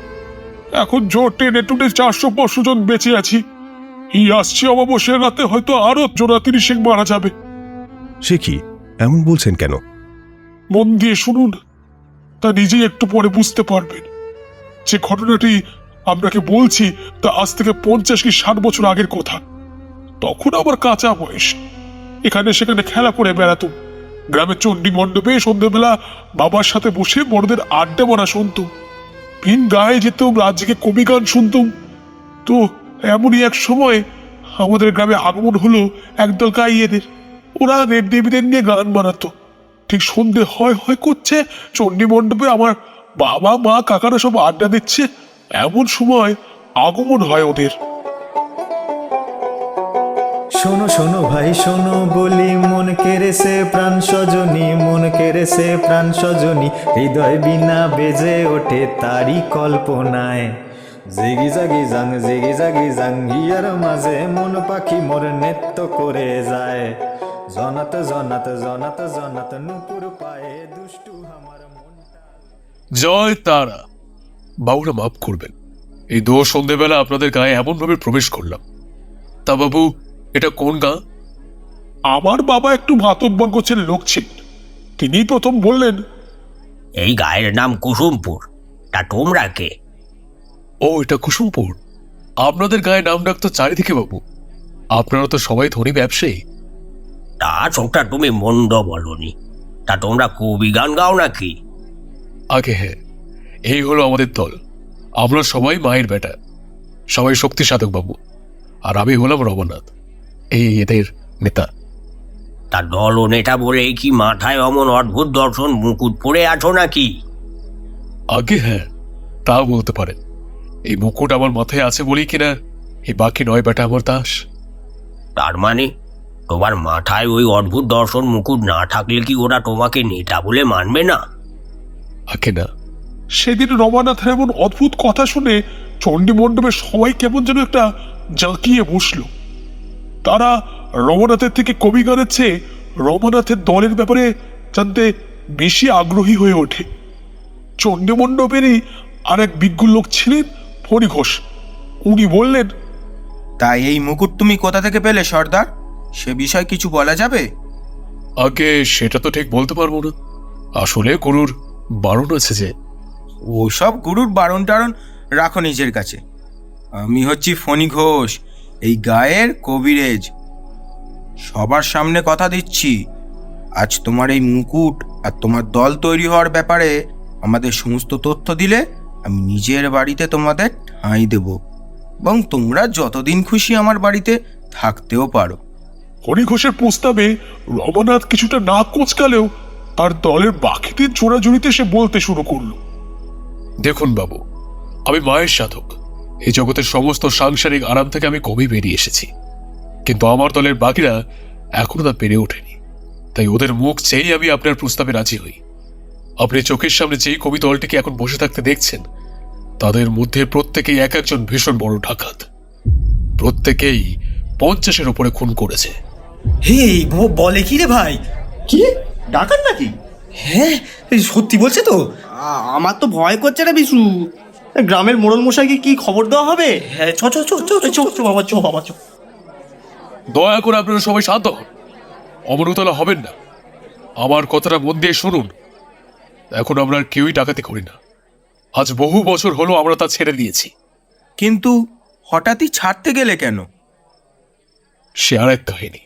এখন জোর টেনে টুটে 400-500 জন বেঁচে আছি। এই আসছে অমাবস্যার রাতে হয়তো আরো জোড়া 30 মারা যাবে। সে কি, এমন বলছেন কেন? মন দিয়ে শুনুন, তা নিজেই একটু পরে বুঝতে পারবেন। যে ঘটনাটি আপনাকে বলছি তা আজ থেকে 50 কি 60 বছর আগের কথা। তখন আমার কাঁচা বয়স, এখানে সেখানে খেলা করে বেড়াতুম। গ্রামের চণ্ডী মণ্ডপে সন্ধ্যেবেলা বাবার সাথে বসে বড়দের আড্ডা মারা শুনতুম। ভিন গায়ে যেতুম, রাজ্যকে কবি গান শুনতুম। তো এমনই এক সময় আমাদের গ্রামে আগমন হলো একদল গাইয়েদের। ওরা দেব দেবীদের নিয়ে গান বানাতো। ঠিক সন্ধে হয় হয় করছে, চণ্ডী মণ্ডপে আমার বাবা মা কাকারা সব আড্ডা দিচ্ছে, এমন সময় আগমন হয় ওদের। শোনো শোনো ভাই শোনো বলি, মন কেড়েছে প্রাণ সজনী, মন কেড়েছে প্রাণ সজনী, হৃদয় বিনা বেজে ওঠে তারই কল্পনায়। জিগি জাগি জাং হিয়ার মাঝে মন পাখি মোর নৃত্য করে যায়। জনাত জনাত জনাত জনাত নুপুর পায়ে দুষ্টু আমার মনটা। জয় তারা। বাবুরা মাফ করবেন, এই দোষ সন্ধেবেলা আপনাদের গায়ে এমন ভাবে প্রবেশ করলাম। তা বাবু, এটা কোন গাঁ? আমার বাবা একটু মাতব্বর গোছের লোক ছিলেন, তিনি প্রথম বললেন, এই গায়ের নাম কুসুমপুর। তা তোমরা কে? ও, এটা কুসুমপুর। আপনাদের গায়ে নাম ডাকতো চারিদিকে বাবু। আপনারা তো সবাই ধনী ব্যবসায়ী। তা চোখটা তুমি মন্দ বলনি। তা তোমরা কবি গান গাও নাকি? আগে হ্যাঁ, এই হলো আমাদের দল। আমরা সবাই মায়ের বেটা, সবাই শক্তি সাধক বাবু। আর আমি হলাম রমনাথ, এই এদের নেতা। তা দল ও নেতা বলে কি মাথায় অমন অদ্ভুত দর্শন মুকুট পরে আছো নাকি? আগে হ্যাঁ, তা বলতে পারেন। এই মুকুট আমার মাথায় আছে বলেই কিনা এই বাকি নয় বেটা আমার দাস। তার মানে তোমার মাথায় ওই অদ্ভুত দর্শন মুকুট না থাকলে কি ওরা তোমাকে নেতা বলে মানবে না? আগে না, সেদিন রমানাথের এমন অদ্ভুত কথা শুনে চণ্ডী মণ্ডপে সবাই কেমন যেন একটা জাঁকিয়ে বসল। তারা রমানাথের থেকে কবি গানের চেয়ে রমানাথের দলের ব্যাপারে জানতে বেশি আগ্রহী হয়ে ওঠে। চণ্ডী মণ্ডপেরই আর এক বিজ্ঞ লোক ছিলেন ফণি ঘোষ। উনি বললেন, তাই এই মুকুট তুমি কোথা থেকে পেলে সর্দার? সে বিষয় কিছু বলা যাবে? আগে সেটা তো ঠিক বলতে পারবো না, আসলে গুরুর বারণ আছে যে। ওসব গুরুর বারণ টারণ রাখো নিজের কাছে। আমি হচ্ছি ফণি ঘোষ, এই গায়ের কবিরেজ। সবার সামনে কথা দিচ্ছি, আজ তোমার এই মুকুট আর তোমার দল তৈরি হওয়ার ব্যাপারে আমাদের সমস্ত তথ্য দিলে আমি নিজের বাড়িতে তোমাদের ঠাঁই দেব, এবং তোমরা যতদিন খুশি আমার বাড়িতে থাকতেও পারো। ফণি ঘোষের প্রস্তাবে রমানাথ কিছুটা না কোচকালেও তার দলের বাকিদের জোড়াজুড়িতে সে বলতে শুরু করলো, দেখুন বাবু, আমি মায়ের সাধক। এই জগতের সমস্ত সাংসারিক আরাম থেকে আমি কমই বেরিয়ে এসেছি, কিন্তু আমার দলের বাকিরা এখনো তা পেরে ওঠেনি। তাই ওদের মুখ চেয়েই আমি আপনার প্রস্তাবে রাজি হই। আপনি চোখের সামনে যেই কবি দলটিকে এখন বসে থাকতে দেখছেন, তাদের মধ্যে প্রত্যেকেই এক একজন ভীষণ বড় ডাকাত। প্রত্যেকেই 50-এর উপরে খুন করেছে। হে বলে কি রে ভাই? কি ডাকাত নাকি? হ্যাঁ সত্যি বলছে তো? আমার তো ভয় করছে রে বিশু। গ্রামের মোড়ল মশাইকে কি খবর দেওয়া হবে? হ্যাঁ চ চ চ চ চ চ বাবা চ বাবা চ। দয়া করে আপনারা সবাই শান্ত হন, অমরতলা হবেন না। আমার কথাটা মন দিয়ে শুনুন। এখন আমরা আর কেউই ডাকাতি করি না। আজ বহু বছর হলো আমরা তা ছেড়ে দিয়েছি। কিন্তু হঠাৎই ছাড়তে গেলে কেন? সে আর এক কাহিনী।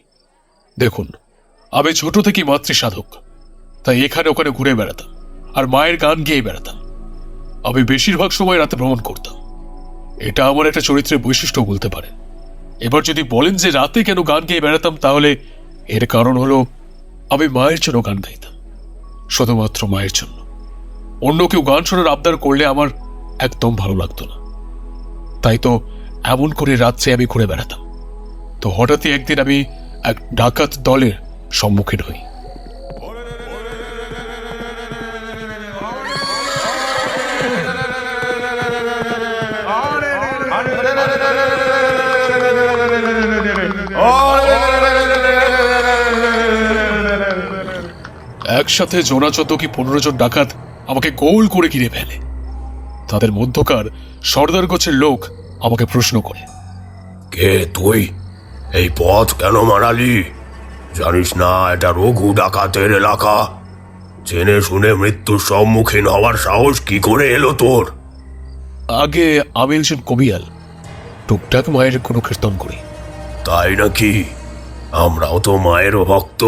দেখুন, আমি ছোট থেকেই মাতৃসাধক, তাই এখানে ওখানে ঘুরে বেড়াতাম আর মায়ের গান গেয়ে বেড়াতাম। আমি বেশিরভাগ সময় রাতে ভ্রমণ করতাম। এটা আমার একটা চরিত্রের বৈশিষ্ট্য বলতে পারেন। এবার যদি বলেন যে রাতে কেন গান গেয়ে বেড়াতাম, তাহলে এর কারণ হলো আমি মায়ের জন্য গান গাইতাম, শুধুমাত্র মায়ের জন্য। অন্য কেউ গান শোনার আবদার করলে আমার একদম ভালো লাগতো না। তাই তো এমন করে রাত্রে আমি ঘুরে বেড়াতাম। তো হঠাৎই একদিন আমি এক ডাকাত দলের সম্মুখীন হই। একসাথে জোনা 14 কি 15 জন ডাকাত আমাকে গোল করে ঘিরে ফেলে। তাদের মধ্যকার সর্দার গোছের লোক আমাকে প্রশ্ন করে, কে তুই? এই পথ কেন মারালি? জানিস না এটা রঘু ডাকাতের এলাকা? জেনে শুনে মৃত্যুর সম্মুখীন হওয়ার সাহস কি করে এলো তোর? আগে আমি একজন কবিয়াল, টুকটাক মায়ের কোনো কীর্তন করি। তাই নাকি? আমরাও তো মায়েরও ভক্ত।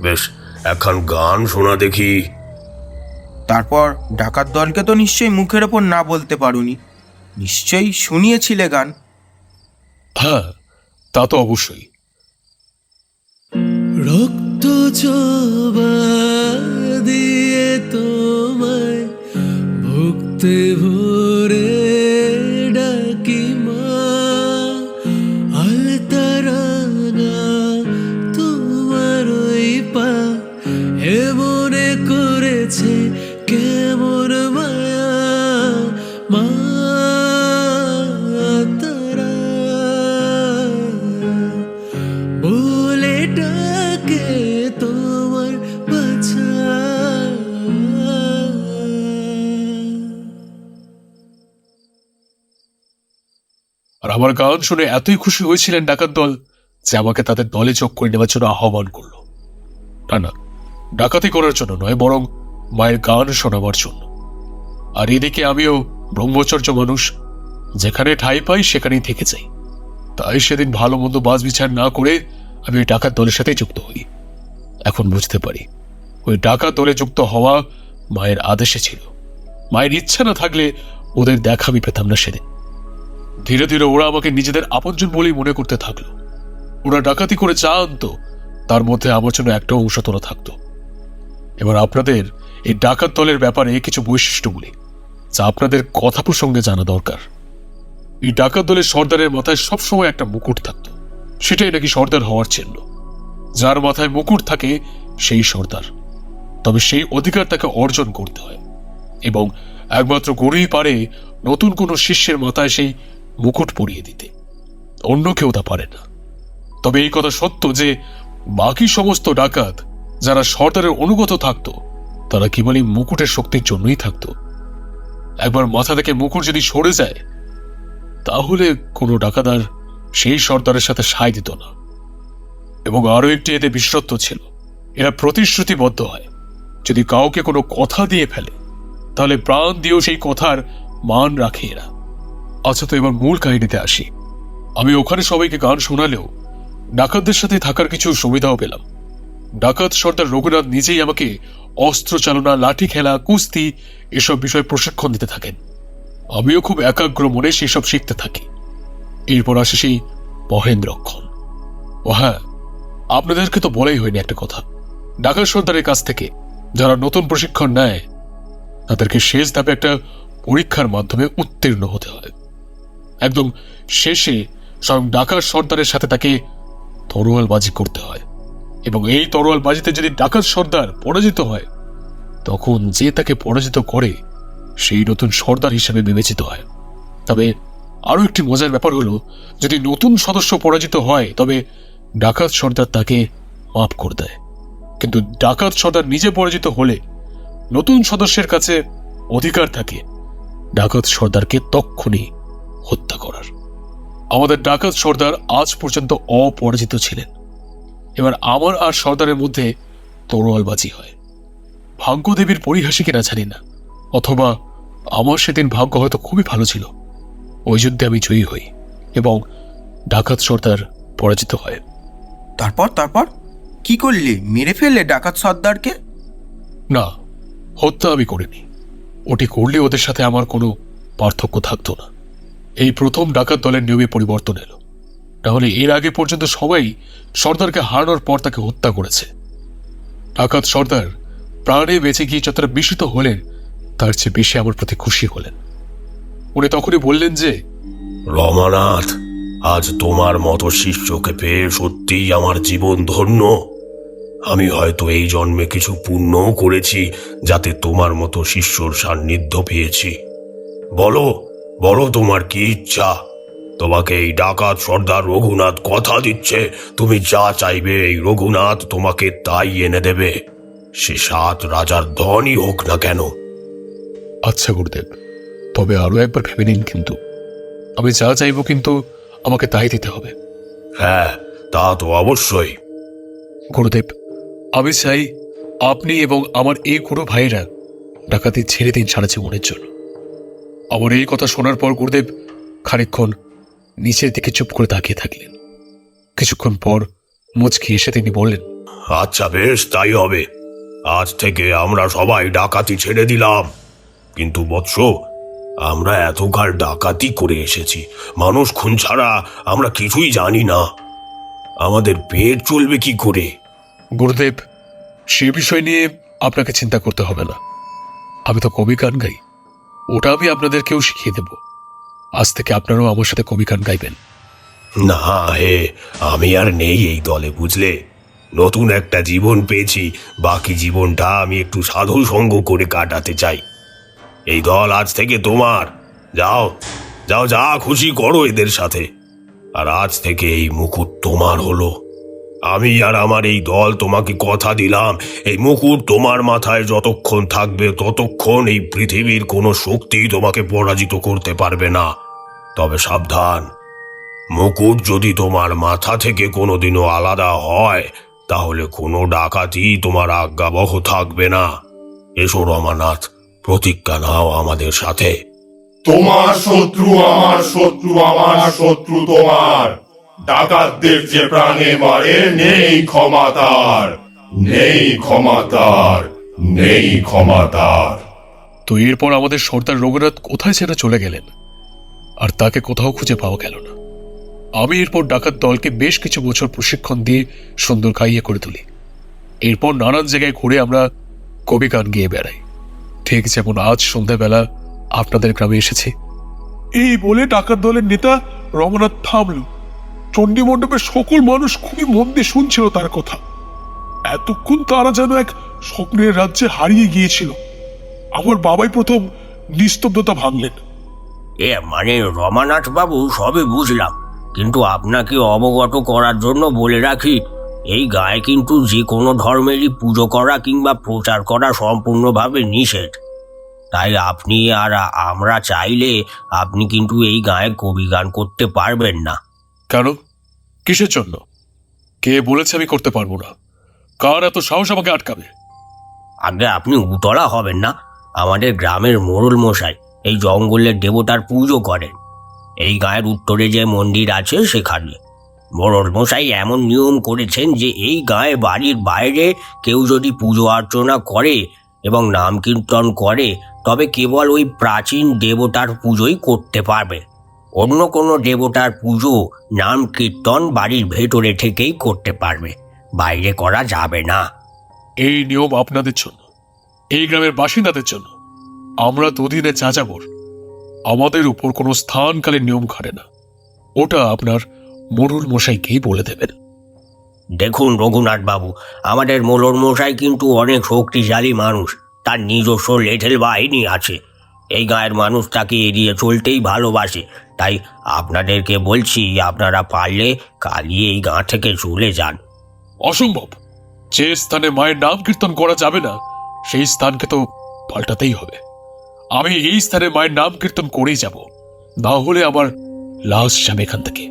বেশ, এখন গান শোনা দেখি। তারপর ডাকাত দলকে তো নিশ্চয়ই মুখের ওপর না বলতে পারুনি, নিশ্চয়ই শুনিয়েছিলে গান। হ্যাঁ, তা তো অবশ্যই। রক্ত জবা দিয়ে তোমায় ভুক্তে ভরে ডাকি মা, আলতারাঙা তোমার ওই পা এমনে করেছে কেমন মায়া মা তারা বলে ডাকে তোমার বাছা। আর আমার গান শুনে এতই খুশি হয়েছিলেন ডাকাত দল যে আমাকে তাদের দলে যোগ করে নেওয়ার জন্য আহ্বান করলো। না, ডাকাতি করার জন্য নয়, বরং মায়ের গান শোনাবার জন্য। আর এদিকে আমিও ব্রহ্মচর্য মানুষ, যেখানে ঠাঁই পাই সেখানেই থেকে যাই। তাই সেদিন ভালো মন্দ বাজ বিচার না করে আমি ওই ডাকাত দলের সাথে যুক্ত হই। এখন বুঝতে পারি ওই ডাকাত দলে যুক্ত হওয়া মায়ের আদেশে ছিল। মায়ের ইচ্ছা না থাকলে ওদের দেখা আমি পেতাম না সেদিন। ধীরে ধীরে ওরা আমাকে নিজেদের আপনজন বলেই মনে করতে থাকলো। ওরা ডাকাতি করে যা আনতো তার মধ্যে আমার জন্য একটা অংশ তোলা থাকতো। এবার আপনাদের এই ডাকাত দলের ব্যাপারে কিছু বৈশিষ্ট্য বলি, যা আপনাদের কথা প্রসঙ্গে জানা দরকার। এই ডাকাত দলের সর্দারের মাথায় সবসময় একটা মুকুট থাকতো। সেটাই নাকি সর্দার হওয়ার চিহ্ন। যার মাথায় মুকুট থাকে সেই সর্দার। তবে সেই অধিকার তাকে অর্জন করতে হয়। এবং একমাত্র গরুই পারে নতুন কোনো শিষ্যের মাথায় সেই মুকুট পরিয়ে দিতে, অন্য কেউ তা পারে না। তবে এই কথা সত্য যে বাকি সমস্ত ডাকাত যারা সর্দারের অনুগত থাকত, তারা কেবলই মুকুটের শক্তির জন্যই থাকত। একবার মাথা থেকে মুকুট যদি সরে যায়, তাহলে কোনো ডাকাত আর সেই সর্দারের সাথে সায় দিত না। এবং আরো একটি এতে বিশেষত্ব ছিল, এরা প্রতিশ্রুতিবদ্ধ হয়। যদি কাউকে কোনো কথা দিয়ে ফেলে, তাহলে প্রাণ দিয়েও সেই কথার মান রাখে এরা। আচ্ছা, তো এবার মূল কাহিনীতে আসি। আমি ওখানে সবাইকে গান শোনালেও ডাকাতদের সাথে থাকার কিছু সুবিধাও পেলাম। ডাকাত সর্দার রঘুনাথ নিজেই আমাকে অস্ত্র চালনা, লাঠি খেলা, কুস্তি এসব বিষয়ে প্রশিক্ষণ দিতে থাকেন। আমিও খুব একাগ্র মনে সেসব শিখতে থাকি। এরপর আসে সেই মহেন্দ্রক্ষণ। ও হ্যাঁ, আপনাদেরকে তো বলাই হয়নি একটা কথা। ডাকাত সর্দারের কাছ থেকে যারা নতুন প্রশিক্ষণ নেয়, তাদেরকে শেষ ধাপে একটা পরীক্ষার মাধ্যমে উত্তীর্ণ হতে হয়। একদম শেষে স্বয়ং ডাকাত সর্দারের সাথে তাকে তরোয়ালবাজি করতে হয়, এবং এই তরোয়ালবাজিতে যদি ডাকাত সর্দার পরাজিত হয়, তখন যে তাকে পরাজিত করে সেই নতুন সর্দার হিসেবে বিবেচিত হয়। তবে আরো একটি মজার ব্যাপার হলো, যদি নতুন সদস্য পরাজিত হয়, তবে ডাকাত সর্দার তাকে মাফ করে দেয়। কিন্তু ডাকাত সর্দার নিজে পরাজিত হলে নতুন সদস্যের কাছে অধিকার থাকে ডাকাত সর্দারকে তক্ষুনি হত্যা করার। আমাদের ডাকাত সর্দার আজ পর্যন্ত অপরাজিত ছিলেন। এবার আমার আর সর্দারের মধ্যে তরোয়ালবাজি হয়। ভাগ্যদেবীর পরিহাসী কিনা জানি না, অথবা আমার সেদিন ভাগ্য হয়তো খুবই ভালো ছিল। ওই যুদ্ধে আমি জয়ী হই এবং ডাকাত সর্দার পরাজিত হয়। তারপর কি করলি? মেরে ফেললে ডাকাত সর্দারকে? না, হত্যা আমি করিনি। ওটি করলে ওদের সাথে আমার কোনো পার্থক্য থাকতো না। এই প্রথম ডাকাত দলের নিয়মে পরিবর্তন এলো। তাহলে এর আগে পর্যন্ত সবাই সর্দারকে হারানোর পর তাকে হত্যা করেছে। ডাকাত সর্দার প্রাণে বেঁচে গিয়ে যতটা বিস্মিত হলেন, তার চেয়ে বেশি আমার প্রতি খুশি হলেন। উনি তখনই বললেন যে, রমানাথ, আজ তোমার মতো শিষ্যকে পেয়ে সত্যিই আমার জীবন ধন্য। আমি হয়তো এই জন্মে কিছু পুণ্যও করেছি, যাতে তোমার মতো শিষ্যর সান্নিধ্য পেয়েছি। বলো বলো, তোমার কি ইচ্ছা? তোমাকে এই ডাকাত সর্দার রঘুনাথ কথা দিচ্ছে, তুমি যা চাইবে এই রঘুনাথ তোমাকে তাই এনে দেবে, সে 7 রাজার ধনই হোক না কেন। আচ্ছা গুরুদেব, তবে আরো একবার ভেবে নিন। কিন্তু আমি যা চাইব, কিন্তু আমাকে তাই দিতে হবে। হ্যাঁ, তা তো অবশ্যই। গুরুদেব, আমি চাই আপনি এবং আমার এই গুরু ভাইয়েরা ডাকাতি ছেড়ে দিন সারা জীবনের জন্য। আমার এই কথা শোনার পর গুরুদেব খানিকক্ষণ নিচের দিকে চুপ করে তাকিয়ে থাকলেন। কিছুক্ষণ পর মুচকি এসে তিনি বললেন, আচ্ছা বেশ, তাই হবে। আজ থেকে আমরা সবাই ডাকাতি ছেড়ে দিলাম। কিন্তু বৎস, আমরা এতকাল ডাকাতি করে এসেছি, মানুষ খুন ছাড়া আমরা কিছুই জানি না। আমাদের পেট চলবে কি করে? গুরুদেব, সে বিষয় নিয়ে আপনাকে চিন্তা করতে হবে না। আমি তো কবি গান গাই, ওটা আমি আপনাদেরকেও শিখিয়ে দেব। আজ থেকে আপনারাও আমার সাথে কবি গান গাইবেন। না হে, আমি আর নেই এই দলে, বুঝলে। নতুন একটা জীবন পেয়েছি, বাকি জীবনটা আমি একটু সাধু সঙ্গ করে কাটাতে চাই। এই দল আজ থেকে তোমার। যাও যাও, যা খুশি করো এদের সাথে। আর আজ থেকে এই মুকুট তোমার হলো। আমি আর আমার এই দল তোমাকে কথা দিলাম, এই মুকুট তোমার মাথায় যতক্ষণ থাকবে, ততক্ষণ এই পৃথিবীর কোনো শক্তি তোমাকে পরাজিত করতে পারবে না। তবে সাবধান, মুকুট যদি তোমার মাথা থেকে কোনোদিনও আলাদা হয়, তাহলে কোনো ডাকাতি তোমার আজ্ঞাবহ থাকবে না। এসো রমানাথ, প্রতিজ্ঞা নাও আমাদের সাথে। তোমার শত্রু আমার শত্রু, আমার শত্রু তোমার। ডাকাতদের যে প্রাণে মারে, নেই ক্ষমা তার, নেই ক্ষমা তার, নেই ক্ষমা তার। তো এরপর আমাদের সর্দার রঘুনাথ কোথায় ছেড়ে চলে গেলেন, আর তাকে কোথাও খুঁজে পাওয়া গেল না। আমি এরপর ডাকাত দলকে বেশ কিছু বছর প্রশিক্ষণ দিয়ে সুন্দর গাইয়ে করে তুলি। এরপর নানান জায়গায় ঘুরে আমরা কবি গান গেয়ে বেড়াই, ঠিক যেমন আজ সন্ধ্যাবেলা আপনাদের গ্রামে এসেছি। এই বলে ডাকাত দলের নেতা রমানাথ থামল। চণ্ডী মণ্ডপের সকল মানুষ খুবই মন দিয়ে শুনছিল তার কথা। এতক্ষণ তারা যেন এক স্বপ্নের রাজ্যে হারিয়ে গিয়েছিল। আমার বাবাই প্রথম নিস্তব্ধতা ভাঙলেন। মানে রমানাথ বাবু, সবই বুঝলাম, কিন্তু আপনাকে অবগত করার জন্য বলে রাখি, এই গায়ে কিন্তু যে কোনো ধর্মেরই পুজো করা কিংবা প্রচার করা সম্পূর্ণভাবে নিষেধ। তাই আপনি আর আমরা চাইলে আপনি কিন্তু এই গায়ে কবিগান করতে পারবেন না। কেন? কিসের জন্য? কে বলেছে আমি করতে পারবো না? কার এত সাহস আমাকে আটকাবে? আগে আপনি উতলা হবেন না। আমাদের গ্রামের মোড়ল মশাই এই জঙ্গলের দেবতার পুজো করেন। এই গায়ের উত্তরে যে মন্দির আছে সেখানে মোড়ল মশাই এমন নিয়ম করেছেন যে এই গায়ে বাড়ির বাইরে কেউ যদি পুজো অর্চনা করে এবং নাম কীর্তন করে তবে কেবল ওই প্রাচীন দেবতার পুজোই করতে পারবে। অন্য কোনো দেবতার পুজো নাম কীর্তন বাড়ির ভেতরে থেকেই করতে পারবে, বাইরে করা যাবে না। এই নিয়ম আপনাদের জন্য, এই গ্রামের বাসিন্দাদের জন্য। আমরা দুদিনে যাযাবর, আমাদের উপর কোনো স্থানকালীন নিয়ম খাটে না। ওটা আপনার মোড়ল মশাইকেই বলে দেবেন। দেখুন রঘুনাথ বাবু, আমাদের মোড়ল মশাই কিন্তু অনেক শক্তিশালী মানুষ, তার নিজস্ব লেঠেল বাহিনী আছে। এই গায়ের মানুষ তাকে এড়িয়ে চলতেই ভালোবাসে। তাই আপনাদেরকে বলছি, আপনারা পারলে কালই এই গাঁ থেকে চলে যান। অসম্ভব। যে স্থানে মায়ের নাম কীর্তন করা যাবে না সেই স্থানকে তো পাল্টাতেই হবে। আমি এই স্থানে মায়ের নাম কীর্তন করেই যাব, না হলে আমার লাশ যাবে এখান থেকে,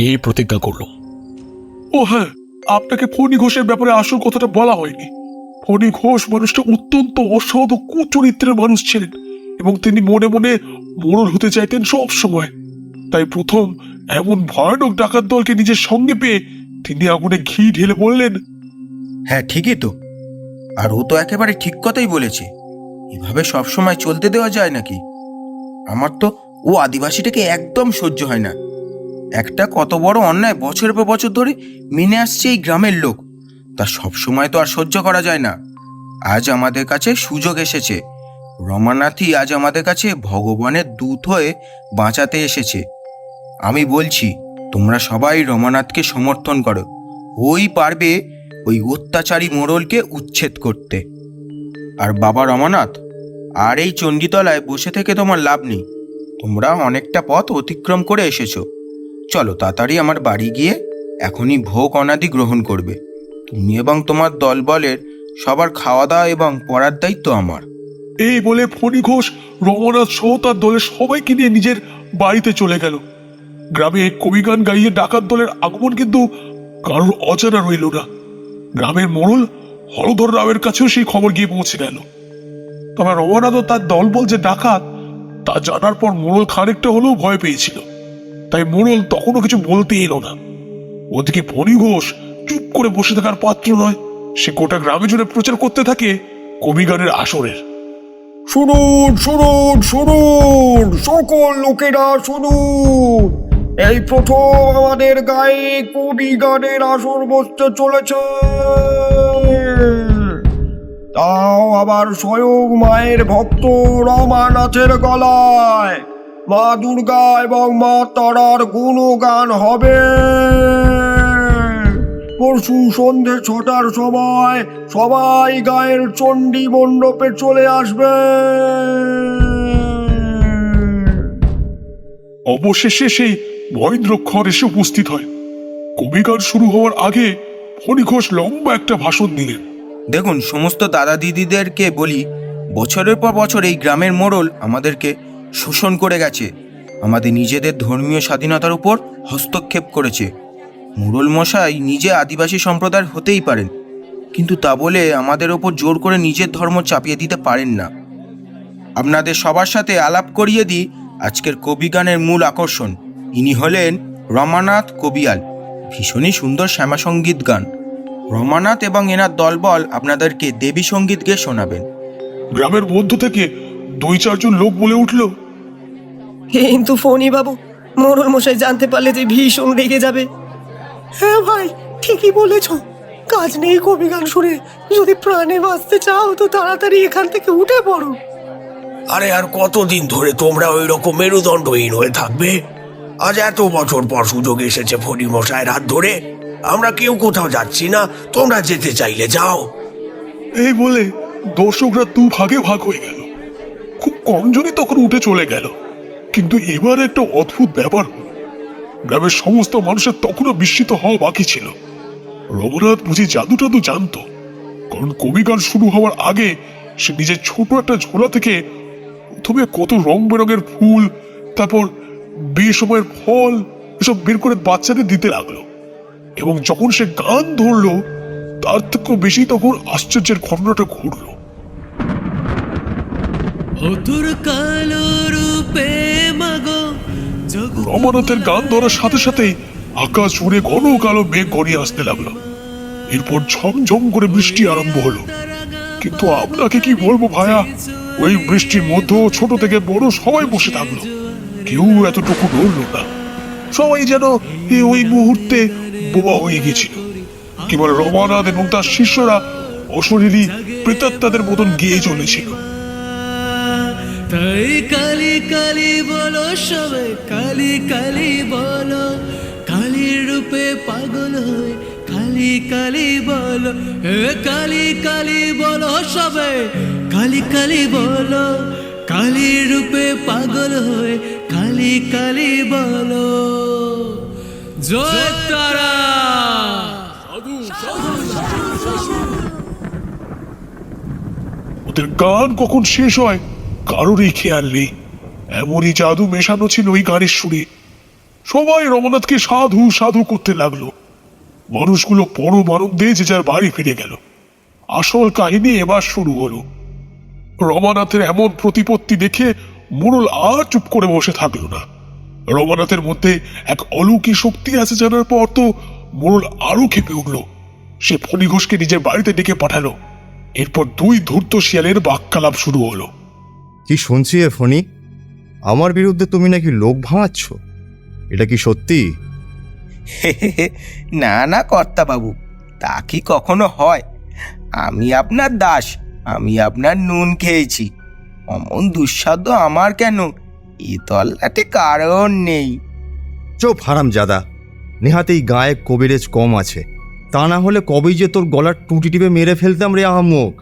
এই প্রতিজ্ঞা করলাম। ও হ্যাঁ, আপনাকে ফণী ঘোষের ব্যাপারে আসল কথাটা বলা হয়নি। ফণী ঘোষ মানুষটা অত্যন্ত অসৎ ও কুচরিত্রের মানুষ ছিলেন এবং তিনি মনে মনে মোড়ল হতে চাইতেন সব সময়। তাই প্রথম এমন ভয়ানক ডাকাত দলকে নিজের সঙ্গে পেয়ে তিনি আগুনে ঘি ঢেলে বললেন, হ্যাঁ ঠিকই তো, আর ও তো একেবারে ঠিক কথাই বলেছে। এভাবে সবসময় চলতে দেওয়া যায় নাকি? আমার তো ও আদিবাসীটাকে একদম সহ্য হয় না। একটা কত বড় অন্যায় বছরের পর বছর ধরে মেনে আসছে এই গ্রামের লোক, তা সবসময় তো আর সহ্য করা যায় না। আজ আমাদের কাছে সুযোগ এসেছে। রমানাথই আজ আমাদের কাছে ভগবানের দূত হয়ে বাঁচাতে এসেছে। আমি বলছি, তোমরা সবাই রমানাথকে সমর্থন করো। ওই পারবে ওই অত্যাচারী মোড়লকে উচ্ছেদ করতে। আর বাবা রমানাথ, আর এই চণ্ডীতলায় বসে থেকে তোমার লাভ নেই। তোমরা অনেকটা পথ অতিক্রম করে এসেছো। চলো তাড়াতাড়ি আমার বাড়ি গিয়ে এখনই ভোগ অনাদি গ্রহণ করবে। তুমি এবং তোমার দলবলের সবার খাওয়া দাওয়া এবং পড়ার দায়িত্ব আমার। এই বলে ফণী ঘোষ রমানাথ সহ তার দলের সবাইকে নিয়ে নিজের বাড়িতে চলে গেল। গ্রামে কবিগান গাইয়ে ডাকাত দলের আগমন কিন্তু কারোর অজানা রইল না। গ্রামের মোড়ল হরধর রাওয়ের কাছেও সেই খবর গিয়ে পৌঁছে গেল। তবে রমানাথ ও তার দলবল যে ডাকাত তা জানার পর মোড়ল খানিকটা হলেও ভয় পেয়েছিল। তাই মোড়ল তখনও কিছু বলতে এলো না। ওদিকে ফণী ঘোষ চুপ করে বসে থাকার পাত্র নয়। সে গোটা গ্রামে জুড়ে প্রচার করতে থাকে কবিগানের আসরের। শুনুন শুনুন শুনুন, সকল লোকেরা শুনুন, এই প্রথম আমাদের গায়ে কবি গানের আসর বসতে চলেছে, তাও আবার স্বয়ং মায়ের ভক্ত রমানাথের গলায়। মা দুর্গা এবং মা তারার গুণগান হবে। পরশু সন্ধে 6টার সময় সবাই গায়ের চণ্ডী মণ্ডপে চলে আসবে। অবশেষে সেই মহেন্দ্রক্ষর এসে উপস্থিত হয়। কবিগান শুরু হওয়ার আগে ফণী ঘোষ লম্বা একটা ভাষণ দিলেন। দেখুন, সমস্ত দাদা দিদিদেরকে বলি, বছরের পর বছর এই গ্রামের মোড়ল আমাদেরকে শোষণ করে গেছে, আমাদের নিজেদের ধর্মীয় স্বাধীনতার উপর হস্তক্ষেপ করেছে। মোড়ল মশাই নিজে আদিবাসী সম্প্রদায়ের হতেই পারেন, কিন্তু তা বলে আমাদের ওপর জোর করে নিজের ধর্ম চাপিয়ে দিতে পারেন না। আপনাদের সবার সাথে আলাপ করিয়ে দিই আজকের কবিগানের মূল আকর্ষণ। ইনি হলেন রমানাথ কবিয়াল। ভীষণই সুন্দর শ্যামাসঙ্গীত গান। রমানাথ এবং এনার দলবল আপনাদেরকে দেবী সঙ্গীত গেয়ে শোনাবেন। গ্রামের মধ্য থেকে 2-4 জন লোক বলে উঠল, কিন্তু ফণী বাবু, মোড়ল মশাই জানতে পারলে যে ভীষণ রেগে যাবে। হ্যাঁ ভাই, ঠিকই বলেছ। কাজ নেই কবিগান শুনে, যদি প্রাণে বাঁচতে চাও তো তাড়াতাড়ি এখান থেকে উঠে পড়ো। আরে আর কতদিন ধরে তোমরা ওই রকম মেরুদণ্ডহীন হয়ে থাকবে? আজ এত বছর পর সুযোগ এসেছে ফণী মশাইয়ের হাত ধরে। আমরা কেউ কোথাও যাচ্ছি না, তোমরা যেতে চাইলে যাও। এই বলে দর্শকরা 2 ভাগে ভাগ হয়ে গেল। খুব কমজনই তখন উঠে চলে গেল। কিন্তু এবার একটা অদ্ভুত ব্যাপার হলো। গ্রামের সমস্ত মানুষের তখনও বিস্মিত হওয়া বাকি ছিল। রঘুনাথ বুঝি জাদু টাদু জানতো, কারণ কবিগান শুরু হওয়ার আগে সে নিজের ছোট একটা ঝোলা থেকে প্রথমে কত রং বেরঙের ফুল, তারপর বেসময়ের ফল এসব বের করে বাচ্চাদের দিতে লাগলো। এবং যখন সে গান ধরলো তার থেকেও বেশি তখন আশ্চর্যের ঘটনাটা ঘটলো। অতুর কালো রূপে মাগো রমানাথের গান ধরার সাথে সাথেই আকাশ জুড়ে ঘন কালো মেঘ গড়িয়ে আসতে লাগলো। এরপর ঝমঝম করে বৃষ্টি আরম্ভ হলো। কিন্তু আপনাকে কি বলবো ভাইয়া, ওই বৃষ্টির মধ্যেও ছোট থেকে বড় সবাই বসে থাকলো, কেউ এতটুকু নড়লো না। সবাই যেন ওই মুহূর্তে বোবা হয়ে গেছিল। কেবল রমানাথ এবং তার শিষ্যরা অশরীরী প্রেতাত্মাদের মতন গেয়ে চলেছিল। তাই কালি কালি বলো সবে, কালি কালি বলো, কালির রূপে পাগল হয়ে কালি কালি বলো, কালি কালি বলো সবে, কালি কালি বলো, কালির রূপে পাগল হয়ে কালি কালি বলো। জয় তারা। ওদের গান কখন শেষ হয় কারোরই খেয়াল নেই। এমনই জাদু মেশানো ছিল ওই গানের সুরে। সবাই রমানাথকে সাধু সাধু করতে লাগলো। মানুষগুলো পরম আনন্দে যে যার বাড়ি ফিরে গেল। আসল কাহিনী এবার শুরু হলো। রমানাথের এমন প্রতিপত্তি দেখে মোড়ল আর চুপ করে বসে থাকলো না। রমানাথের মধ্যে এক অলৌকিক শক্তি আছে জানার পর তো মোড়ল আরো ক্ষেপে উঠল। সে ফণি ঘোষকে নিজের বাড়িতে ডেকে পাঠালো। এরপর দুই ধূর্ত শিয়ালের বাক্যালাপ শুরু হলো। কি শুনছি এ ফণি, আমার বিরুদ্ধে তুমি নাকি লোক ভাঙাচ্ছ, এটা কি সত্যি? না না কর্তা বাবু, তা কি কখনো হয়? আমি আপনার দাস, আমি আপনার নুন খেয়েছি, অমন দুঃসাধ্য আমার কেন? এ তল্লাটে কারণ নেই। চুপ হারামজাদা, নেহাতেই গায়ে কবিরেজ কম আছে, তা না হলে কবেই যে তোর গলার টুটি টিপে মেরে ফেলতাম রে আহাম্মক,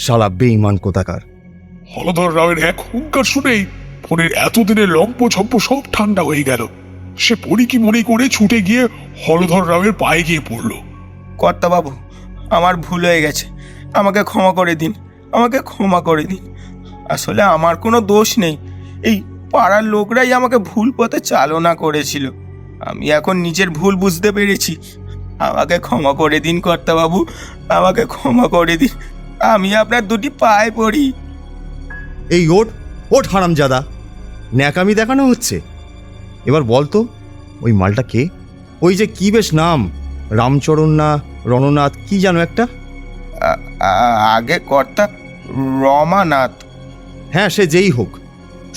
শালা বেঈমান কোথাকার। হলধর রাওয়ের এক হুঙ্কার শুনেই ফণির এতদিনের লম্পঝম্প সব ঠান্ডা হয়ে গেল। সে পড়ি কি মনে করে ছুটে গিয়ে হলধর রাওয়ের পায়ে গিয়ে পড়ল। কর্তা বাবু, আমার ভুল হয়ে গেছে, আমাকে ক্ষমা করে দিন, আমাকে ক্ষমা করে দিন। আসলে আমার কোনো দোষ নেই, এই পাড়ার লোকরাই আমাকে ভুল পথে চালনা করেছিল। আমি এখন নিজের ভুল বুঝতে পেরেছি, আমাকে ক্ষমা করে দিন কর্তা বাবু, আমাকে ক্ষমা করে দিন, আমি আপনার দুটি পায়ে পড়ি। এই ওঠ ওঠ হারামজাদা, ন্যাকামি দেখানো হচ্ছে। এবার বলতো ওই মালটা কে? ওই যে কি বেশ নাম, রামচরণ না রণনাথ কি জানো একটা? আগে কর্তা রমানাথ। হ্যাঁ সে যেই হোক,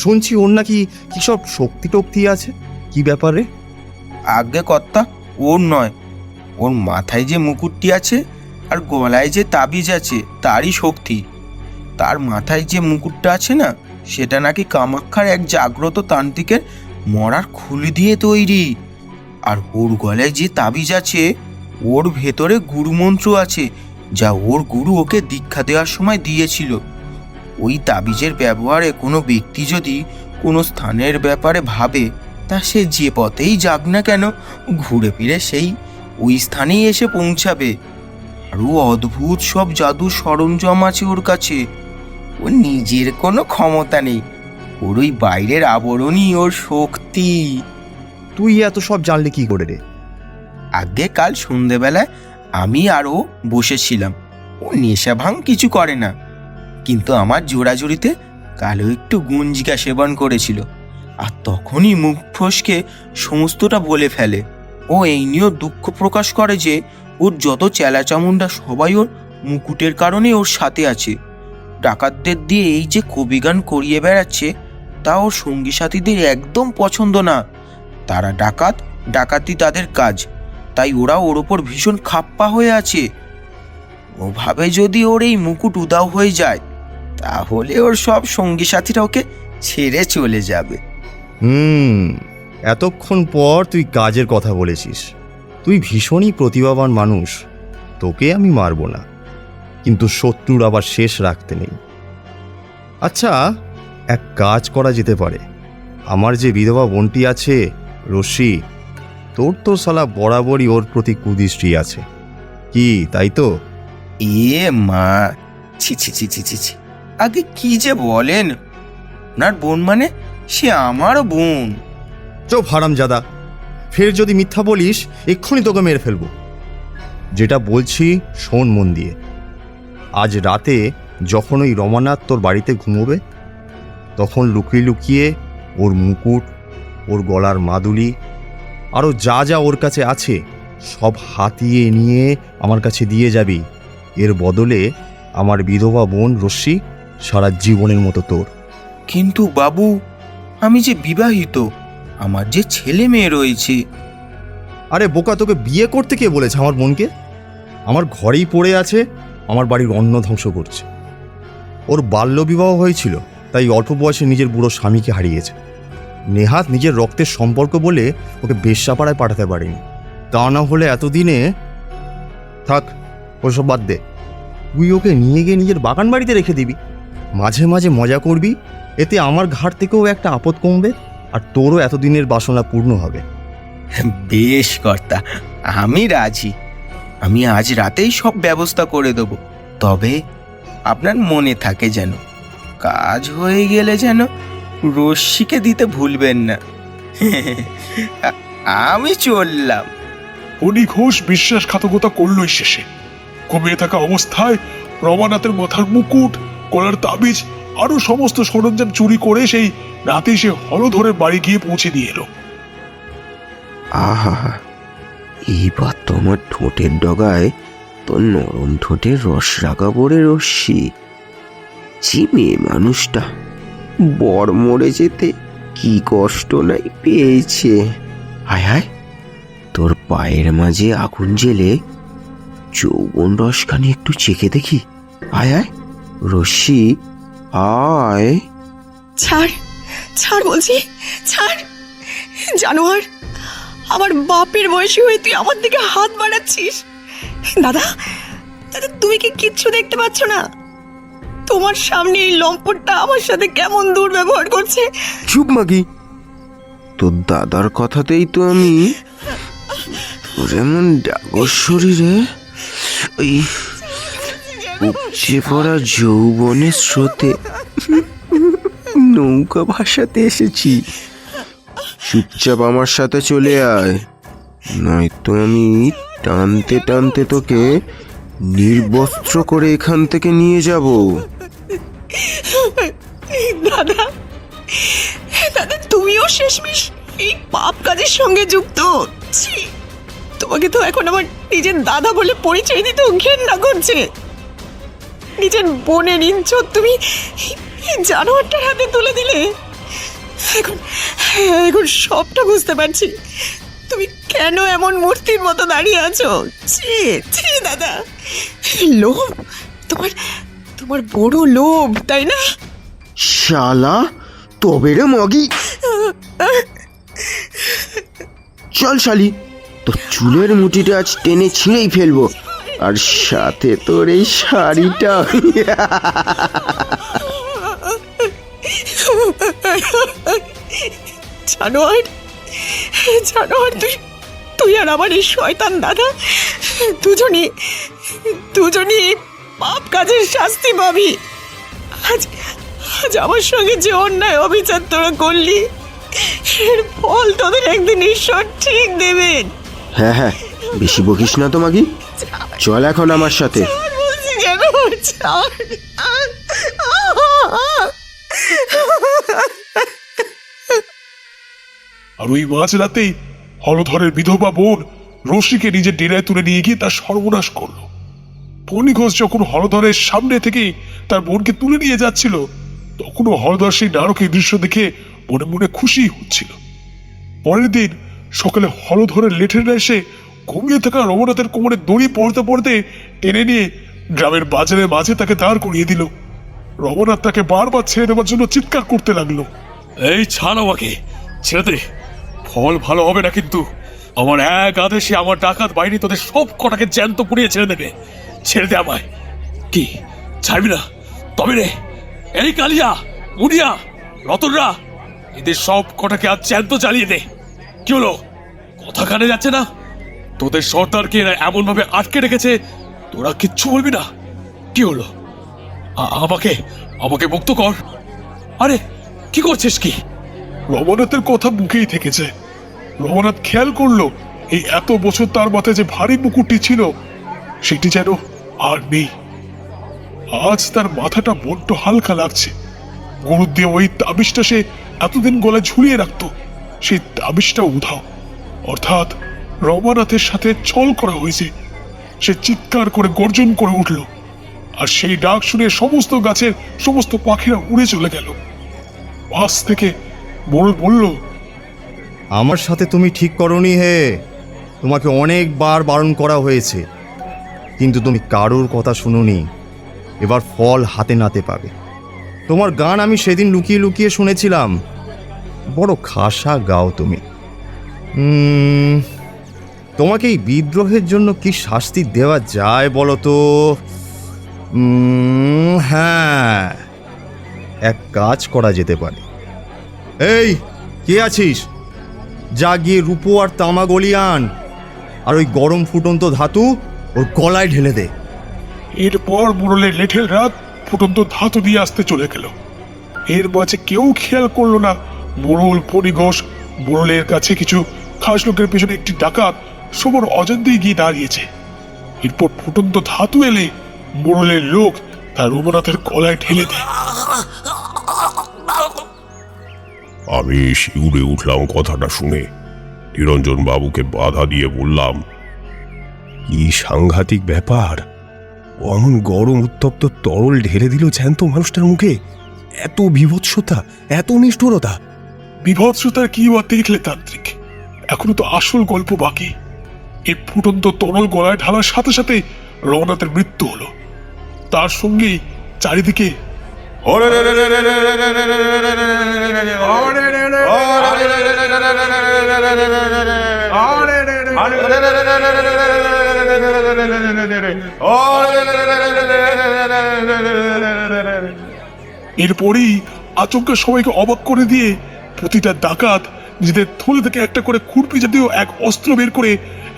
শুনছি ওর নাকি কি সব শক্তি টক্তি আছে, কি ব্যাপারে? আগে কর্তা ওর নয়, ওর মাথায় যে মুকুটটি আছে আর গলায় যে তাবিজ আছে তারই শক্তি। তার মাথায় যে মুকুটটা আছে না, সেটা নাকি কামাখ্যার এক জাগ্রত তান্ত্রিকের মরার খুলি দিয়ে তৈরি। আর ওর গলায় যে তাবিজ আছে, ওর ভেতরে গুরুমন্ত্র আছে, যা ওর গুরু ওকে দীক্ষা দেওয়ার সময় দিয়েছিল। ওই তাবিজের ব্যবহারে কোনো ব্যক্তি যদি কোনো স্থানের ব্যাপারে ভাবে, তা সে যে পথেই যাক না কেন ঘুরে ফিরে সেই ওই স্থানেই এসে পৌঁছাবে। আরও অদ্ভুত সব জাদু সরঞ্জাম আছে ওর কাছে। ওর নিজের কোনো ক্ষমতা নেই, ওর ওই বাইরের আবরণই ওর শক্তি। তুই এত সব জানলি কি করে রে? আগে কাল সন্ধেবেলায় আমি আরও বসেছিলাম। ও নেশা ভাঙ কিছু করে না, কিন্তু আমার জোড়াজুড়িতে কালো একটু গুঞ্জিকা সেবন করেছিল, আর তখনই মুখ ফসকে সমস্তটা বলে ফেলে। ও এই নিয়েও দুঃখ প্রকাশ করে যে ওর যত চেলাচামুন্ডা সবাই ওর মুকুটের কারণে ওর সাথে আছে। ডাকাতদের দিয়ে এই যে কবিগান করিয়ে বেড়াচ্ছে, তা ওর সঙ্গী সাথীদের একদম পছন্দ না। তারা ডাকাত, ডাকাতি তাদের কাজ, তাই ওরা ওর ওপর ভীষণ খাপ্পা হয়ে আছে। ও ভাবে যদি ওর এই মুকুট উদাও হয়ে যায়, তাহলে ওর সব সঙ্গী সাথীরা ওকে ছেড়ে চলে যাবে। এতক্ষণ পর তুই কাজের কথা বলেছিস। তুই ভীষণই প্রতিভাবান মানুষ, তোকে আমি মারব না, কিন্তু শত্রুর আবার শেষ রাখতে নেই। আচ্ছা, এক কাজ করা যেতে পারে। আমার যে বিধবা বোনটি আছে রশ্মি, তোর তো শালা বরাবরই ওর প্রতি কুদৃষ্টি আছে, কি তাই তো? এ মা, ছি ছি ছি ছি ছি ছি, আগে কি যে বলেন! ওনার বোন মানে সে আমারও বোন। চুপ হারামজাদা, ফের যদি মিথ্যা বলিস এক্ষুনি তোকে মেরে ফেলবো। যেটা বলছি শোন মন দিয়ে। আজ রাতে যখন ওই রমানাথ তোর বাড়িতে ঘুমোবে, তখন লুকিয়ে লুকিয়ে ওর মুকুট, ওর গলার মাদুলি, আরও যা যা ওর কাছে আছে সব হাতিয়ে নিয়ে আমার কাছে দিয়ে যাবি। এর বদলে আমার বিধবা বোন রশ্মি সারা জীবনের মতো তোর। কিন্তু বাবু, আমি যে বিবাহিত, আমার যে ছেলে মেয়ে রয়েছে। আরে বোকা, তোকে বিয়ে করতে কে বলেছে আমার বোনকে? আমার ঘরেই পড়ে আছে, আমার বাড়ির অন্ন ধ্বংস করছে। ওর বাল্যবিবাহ হয়েছিল, তাই অল্প বয়সে নিজের বুড়ো স্বামীকে হারিয়েছে। নেহাত নিজের রক্তের সম্পর্ক বলে ওকে বেশ্যাপাড়ায় পাঠাতে পারিনি, তা না হলে এতদিনে। থাক, ওসব বাদ দে। তুই ওকে নিয়ে গিয়ে নিজের বাগান বাড়িতে রেখে দিবি, মাঝে মাঝে মজা করবি, এতে আমার ঘাট থেকেও একটা আপদ কমবে, আর তোরও এতদিনের বাসনা পূর্ণ হবে। বেশ কর্তা, আমি রাজি। আমি আজ রাতেই সব ব্যবস্থা করে দেব। তবে আপনার মনে থাকে যেন, কাজ হয়ে গেলে যেন রশ্মিকে দিতে ভুলবেন না। আমি চললাম। ফণি ঘোষ বিশ্বাসঘাতকতা করলই শেষে। ঘুমিয়ে থাকা অবস্থায় রমানাথের মাথার মুকুট, গলার তাবিজ আরো সমস্ত সরঞ্জাম চুরি করে সেই রাতে সে হলধরের বাড়ি গিয়ে পৌঁছে দিয়ে এলো। আহা, এইবার তো আমার ঠোঁটের ডগায় তোর নরম ঠোঁটের রস রাখা পড়ে রশ্মি। যে মেয়ে মানুষটা বর মরে যেতে কি কষ্ট নাই পেয়েছে। হায় হায়, তোর পায়ের মাঝে আগুন জেলে যৌবন রসখানি একটু চেখে দেখি। আয় আয় রশ্মি, আয়। ছাড়, ছাড় বলছি, ছাড়। জানোয়ার, আমার বাপের বয়সী হয়ে তুই আমার দিকে হাত বাড়াচ্ছিস। দাদা, দাদা, তুমি কি কিচ্ছু দেখতে পাচ্ছ না? তোমার সামনে এই লম্পটটা আমার সাথে কেমন দুর্ব্যবহার করছে। চুপ মাগি, তোর দাদার কথাতেই তো আমি তোর এমন ডাগর শরীরে ওই উপচে পড়া যৌবনের স্রোতে নৌকা ভাসাতে এসেছি। চুপচাপ আমার সাথে চলে আয়, নয়তো আমি টানতে টানতে তোকে নির্বস্ত্র করে এখান থেকে নিয়ে যাব। দাদা, দাদা, তুমিও শেষমেশ এই পাপ কাজের সঙ্গে যুক্ত। ছি, তোমাকে তো এখন আমার নিজের দাদা বলে পরিচয় দিতে ঘেন্না করছে। নিজের বোনের ইজ্জত তুমি এই জানোয়ারটার হাতে তুলে দিলে। এখন এখন সবটা বুঝতে পারছি, তুমি কেন এমন মূর্তির মতো দাঁড়িয়ে আছো। ছি ছি দাদা, লোভ, তোমার তোমার বড় লোভ, তাই না? শালা, তবে রে মগি, চল শালি, তোর চুলের মুঠিটা আজ টেনে ছিঁড়েই ফেলবো, আর সাথে তোর এই শাড়িটা। জানোয়ার, জানোয়ার, তুই আর আমার এই শয়তান দাদা দুজনই পাপ কাজের শাস্তি পাবি। আজ আজ আমার সঙ্গে যে অন্যায় অবিচার তোরা করলি, এর ফল তোদের একদিন ঈশ্বর ঠিক দেবেন। হ্যাঁ হ্যাঁ, বেশি বকিস না তো মাগি, চল এখন আমার সাথে। বলছি জানোয়ার, ছাড়। আর ওই মাঝ রাতেই হলধরের বিধবা বোন রশ্মিকে নিজের ডেরায় তুলে নিয়ে গিয়ে তার সর্বনাশ করলো। ফণি ঘোষ যখন হলধরের সামনে থেকে তার বোনকে তুলে নিয়ে যাচ্ছিল, তখনও হলধর সেই নারকীয় দৃশ্য দেখে মনে মনে খুশি হচ্ছিল। পরের দিন সকালে হলধরের লেঠেরা এসে ঘুমিয়ে থাকা রমনাথের কোমরে দড়ি পড়তে পড়তে টেনে নিয়ে গ্রামের বাজারের মাঝে তাকে দাঁড় করিয়ে দিল। রমনাথ তাকে বারবার ছেড়ে দেওয়ার জন্য চিৎকার করতে লাগলো। এই ছাড় আমাকে, ছেড়ে দে, ফল ভালো হবে না কিন্তু। আমার এক আদেশে আমার ডাকাত বাহিনী তোদের সব কটাকে জ্যান্ত পুড়িয়ে ছেড়ে দেবে। ছেড়ে দে আমায়। কি ছাড়বি না? তবে রে, এই কালিয়া, মুনিয়া, রতনরা, এদের সব কটাকে আজ চ্যান্ত চালিয়ে দে। কি হলো, কথা কানে যাচ্ছে না? তোদের সর্দারকে এরা এমন ভাবে আটকে রেখেছে, তোরা কিচ্ছু বলবি না? কি হলো? আমাকে আমাকে মুক্ত কর। আরে কি করছিস কি? রমানাথের কথা মুখেই থেকেছে। রমানাথ খেয়াল করলো এই এত বছর তার মাথায় যে ভারী মুকুটটি ছিল সেটি যেন আর নেই। আজ তার মাথাটা বড্ড হালকা লাগছে। গরুর দিয়ে ওই তাবিজটা সে এতদিন গলায় ঝুলিয়ে রাখতো, সেই তাবিজটা উধাও। অর্থাৎ রমানাথের সাথে ছল করা হয়েছে। সে চিৎকার করে গর্জন করে উঠল, আর সেই ডাক শুনে সমস্ত গাছের সমস্ত পাখিরা উড়ে চলে গেল। পাশ থেকে মোড়ল বলল, আমার সাথে তুমি ঠিক করনি হে। তোমাকে অনেকবার বারণ করা হয়েছে, কিন্তু তুমি কারোর কথা শুনোনি। এবার ফল হাতে নাতে পাবে। তোমার গান আমি সেদিন লুকিয়ে লুকিয়ে শুনেছিলাম। বড় খাসা গাও তুমি। তোমাকে এই বিদ্রোহের জন্য কি শাস্তি দেওয়া যায় বলো তো? হ্যাঁ, এক কাজ করা যেতে পারে। এই, কে আছিস? যা গিয়ে রূপো আর তামা গলিয়ে আন, আর ওই গরম ফুটন্ত ধাতু ওর গলায় ঢেলে দে। এরপর মোড়লের লেঠেল রাত ফুটন্ত ধাতু দিয়ে আসতে চলে গেল। এর মাঝে কেউ খেয়াল করলো না মোড়ল, ফণি ঘোষ, মোড়লের কাছে কিছু খাস লোকের পেছনে একটি ডাকাত সবার অজান্তেই গিয়ে দাঁড়িয়েছে। এরপর ফুটন্ত ধাতু এলে মোড়লের লোক তার রঘুনাথের গলায় ঢেলে দেয়। আমি শিউরে উঠলাম কথাটা শুনে। নিরঞ্জন বাবুকে বাধা দিয়ে বললাম, কি সাংঘাতিক ব্যাপার! অমন গরম উত্তপ্ত তরল ঢেলে দিল জ্যান্ত মানুষটার মুখে। এত বিভৎসতা, এত নিষ্ঠুরতা! বিভৎসতার কি বা দেখলে তান্ত্রিক? এখনো তো আসল গল্প বাকি। এই ফুটন্ত তরল গলায় ঢালার সাথে সাথে রঘুনাথের মৃত্যু হলো। তার সঙ্গেই চারিদিকে এরপরেই আচমকা সবাইকে অবাক করে দিয়ে প্রতিটা ডাকাত নিজেদের থলে থেকে একটা করে খুরপি জাতীয় এক অস্ত্র বের করে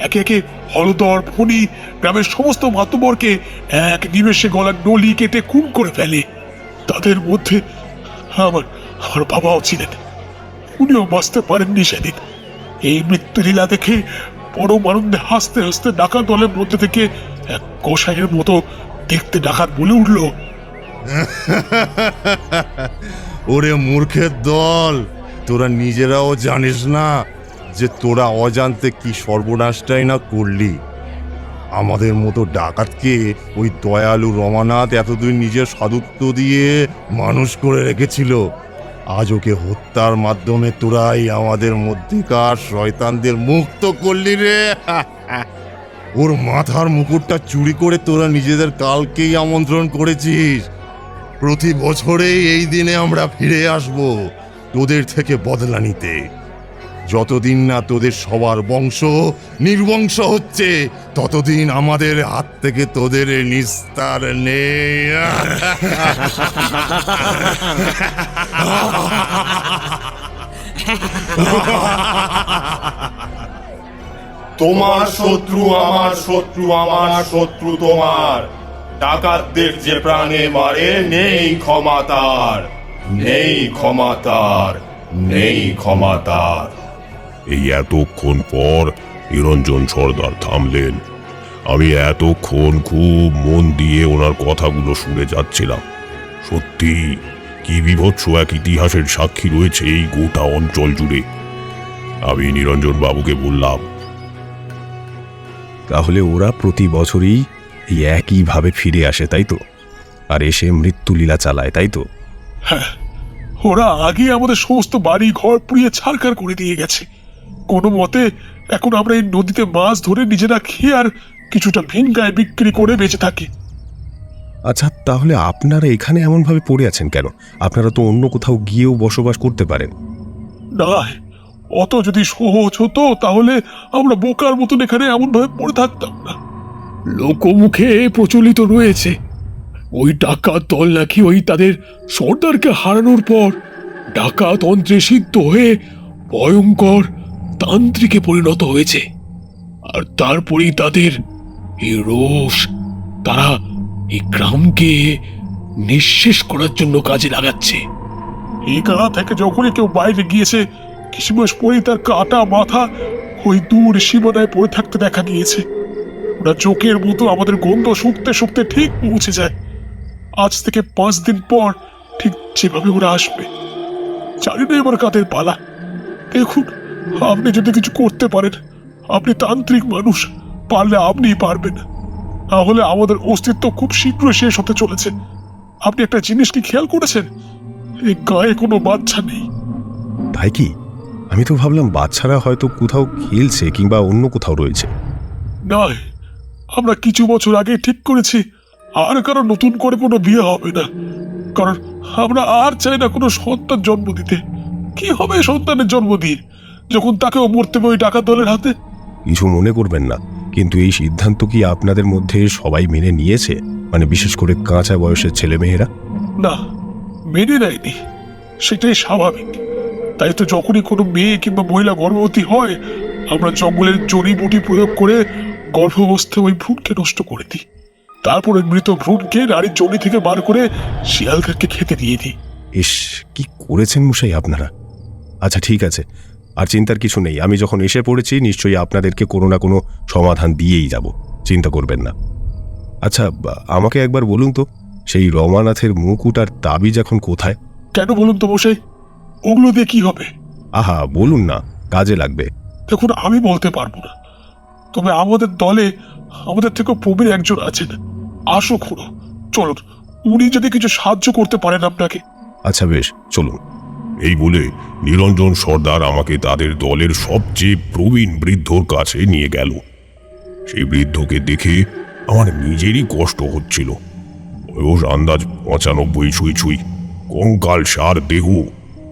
একে একে হলদর, ফণি, গ্রামের সমস্ত মাতবরকে এক নিমেষে গলার নলি কেটে খুন করে ফেলে। তাদের মধ্যে আমার বাবাও ছিলেন। উনিও বাঁচতে পারেননি সেদিন। এই মৃত্যুলীলা দেখে পরম আনন্দে হাসতে হাসতে ডাকাত দলের মধ্যে থেকে এক কসাইয়ের মতো দেখতে ডাকাত বলে উঠল, ওরে মূর্খের দল, তোরা নিজেরাও জানিস না যে তোরা অজান্তে কি সর্বনাশটাই না করলি। আমাদের মতো ডাকাতকে ওই দয়ালু রমানাথ এতদিন নিজের সাধুত্ব দিয়ে মানুষ করে রেখেছিল। আজ ওকে হত্যার মাধ্যমে তোরাই আমাদের মধ্যেকার শয়তানদের মুক্ত করলি রে। ওর মাথার মুকুটটা চুরি করে তোরা নিজেদের কালকেই আমন্ত্রণ করেছিস। প্রতি বছরেই এই দিনে আমরা ফিরে আসব তোদের থেকে বদলা নিতে। যতদিন না তোদের সবার বংশ নির্বংশ হচ্ছে, ততদিন আমাদের হাত থেকে তোদের নিস্তার নেই। তোমার শত্রু আমার শত্রু, আমার শত্রু তোমার। ডাকাতদের যে প্রাণে মারে, নেই ক্ষমা তার, নেই ক্ষমা তার, নেই ক্ষমা তার। এই এতক্ষণ পর নিরঞ্জন সর্দার থামলেন। আমি এতক্ষণ খুব মন দিয়ে ওনার কথাগুলো শুনে যাচ্ছিলাম। সত্যি কি বিভৎস এক ইতিহাসের সাক্ষী রয়েছে এই গোটা অঞ্চল জুড়ে। আমি নিরঞ্জন বাবুকে বললাম, তাহলে ওরা প্রতি বছরই এই একইভাবে ফিরে আসে, তাই তো? আর এসে মৃত্যুলীলা চালায়, তাই তো? হ্যাঁ, ওরা আগে আমাদের সমস্ত বাড়ি ঘর পুড়িয়ে ছারখার করে দিয়ে গেছে। কোনো মতে এখন আমরা এই নদীতে মাছ ধরে নিজেরা খেয়ে আর কিছুটা ভিনগায় বিক্রি করে বেঁচে থাকি। আচ্ছা, তাহলে আপনারা এখানে এমনভাবে পড়ে আছেন কেন? আপনারা তো অন্য কোথাও গিয়েও বসবাস করতে পারেন। না, অত যদি সহজ হতো তাহলে আমরা বোকার মতন এখানে এমনভাবে পড়ে থাকতাম না। লোকমুখে প্রচলিত রয়েছে ওই ডাকাত দল নাকি ওই তাদের সর্দারকে হারানোর পর ডাকা তন্ত্রে সিদ্ধ হয়ে ভয়ঙ্কর তান্ত্রিকে পরিণত হয়েছে। আর তারপরেই তাদের এই রোষ তারা এই গ্রামকে নিঃশেষ করার জন্য কাজে লাগাচ্ছে। এই গ্রাম থেকে যখনই কেউ বাইরে গিয়েছে কিছু মাস পরেই তার কাটা মাথা ওই দূর সীমানায় পড়ে থাকতে দেখা গিয়েছে। ওরা চোখের মতো আমাদের গন্ধ শুকতে শুকতে ঠিক পৌঁছে যায়। আজ থেকে 5 দিন পর ঠিক যেভাবে ওরা আসবে, জানি না এবার কাদের পালা। দেখুন, আপনি যদি কিছু করতে পারেন, আপনি তান্ত্রিক মানুষ, পারলে আপনিই পারবেন, তাহলে আমাদের অস্তিত্ব খুব শীঘ্রই শেষ হতে চলেছে। আপনি একটা জিনিস কি খেয়াল করেছেন? এই গায়ে কোনো বাচ্চা নেই। তাই কি? আমি তো ভাবলাম বাচ্চারা হয়তো কোথাও খেলছে কিংবা অন্য কোথাও রয়েছে। নয়, আমরা কিছু বছর আগে ঠিক করেছি আর কারো নতুন করে কোনো বিয়ে হবে না, কারণ আমরা আর চাই না কোনো সন্তান জন্ম দিতে। কি হবে সন্তানের জন্ম দিয়ে যখন তাকেও মরতে হবে ওই ডাকাত দলের হাতে? কিছু মনে করবেন না, কিন্তু এই সিদ্ধান্ত কি আপনাদের মধ্যে সবাই মেনে নিয়েছে? মানে বিশেষ করে কাঁচা বয়সের ছেলেমেয়েরা? না, মেনে নেয়নি, সেটাই স্বাভাবিক। তাই তো যখনই কোনো মেয়ে কিংবা মহিলা গর্ভবতী হয় আমরা জঙ্গলের জড়িবুটি প্রয়োগ করে গর্ভাবস্থায় ওই ভ্রূণকে নষ্ট করে দিই। তারপরে মৃত ভ্রূণকে নারীর জড়ি থেকে বার করে শিয়ালকে খেতে দিয়ে দিই। ইস, কি করেছেন মশাই আপনারা! আচ্ছা ঠিক আছে, আর চিন্তার কিছু নেই। আমি যখন এসে পড়েছি নিশ্চয়ই আপনাদেরকে কোনো না কোনো সমাধান দিয়েই যাব, চিন্তা করবেন না। আচ্ছা, আমাকে একবার বলুন তো, সেই রমানাথের মুকুট আর তাবিজ এখন কোথায়? কেন বলুন তো মশাই, ওগুলো দিয়ে কি হবে? আহা, বলুন না, কাজে লাগবে। দেখুন, আমি বলতে পারবো না, তবে আমাদের দলে আমাদের থেকে প্রবীণ একজন আছেন, আসুক হলো, চলুন, উনি যদি কিছু সাহায্য করতে পারেন আপনাকে। আচ্ছা বেশ, চলুন। এই বলে নিরঞ্জন সর্দার আমাকে তাদের দলের সবচেয়ে প্রবীণ বৃদ্ধর কাছে নিয়ে গেল। সেই বৃদ্ধকে দেখে আমার নিজেরই কষ্ট হচ্ছিল। বয়স আন্দাজ 95 ছুঁই ছুঁই, কঙ্কাল সার দেহ।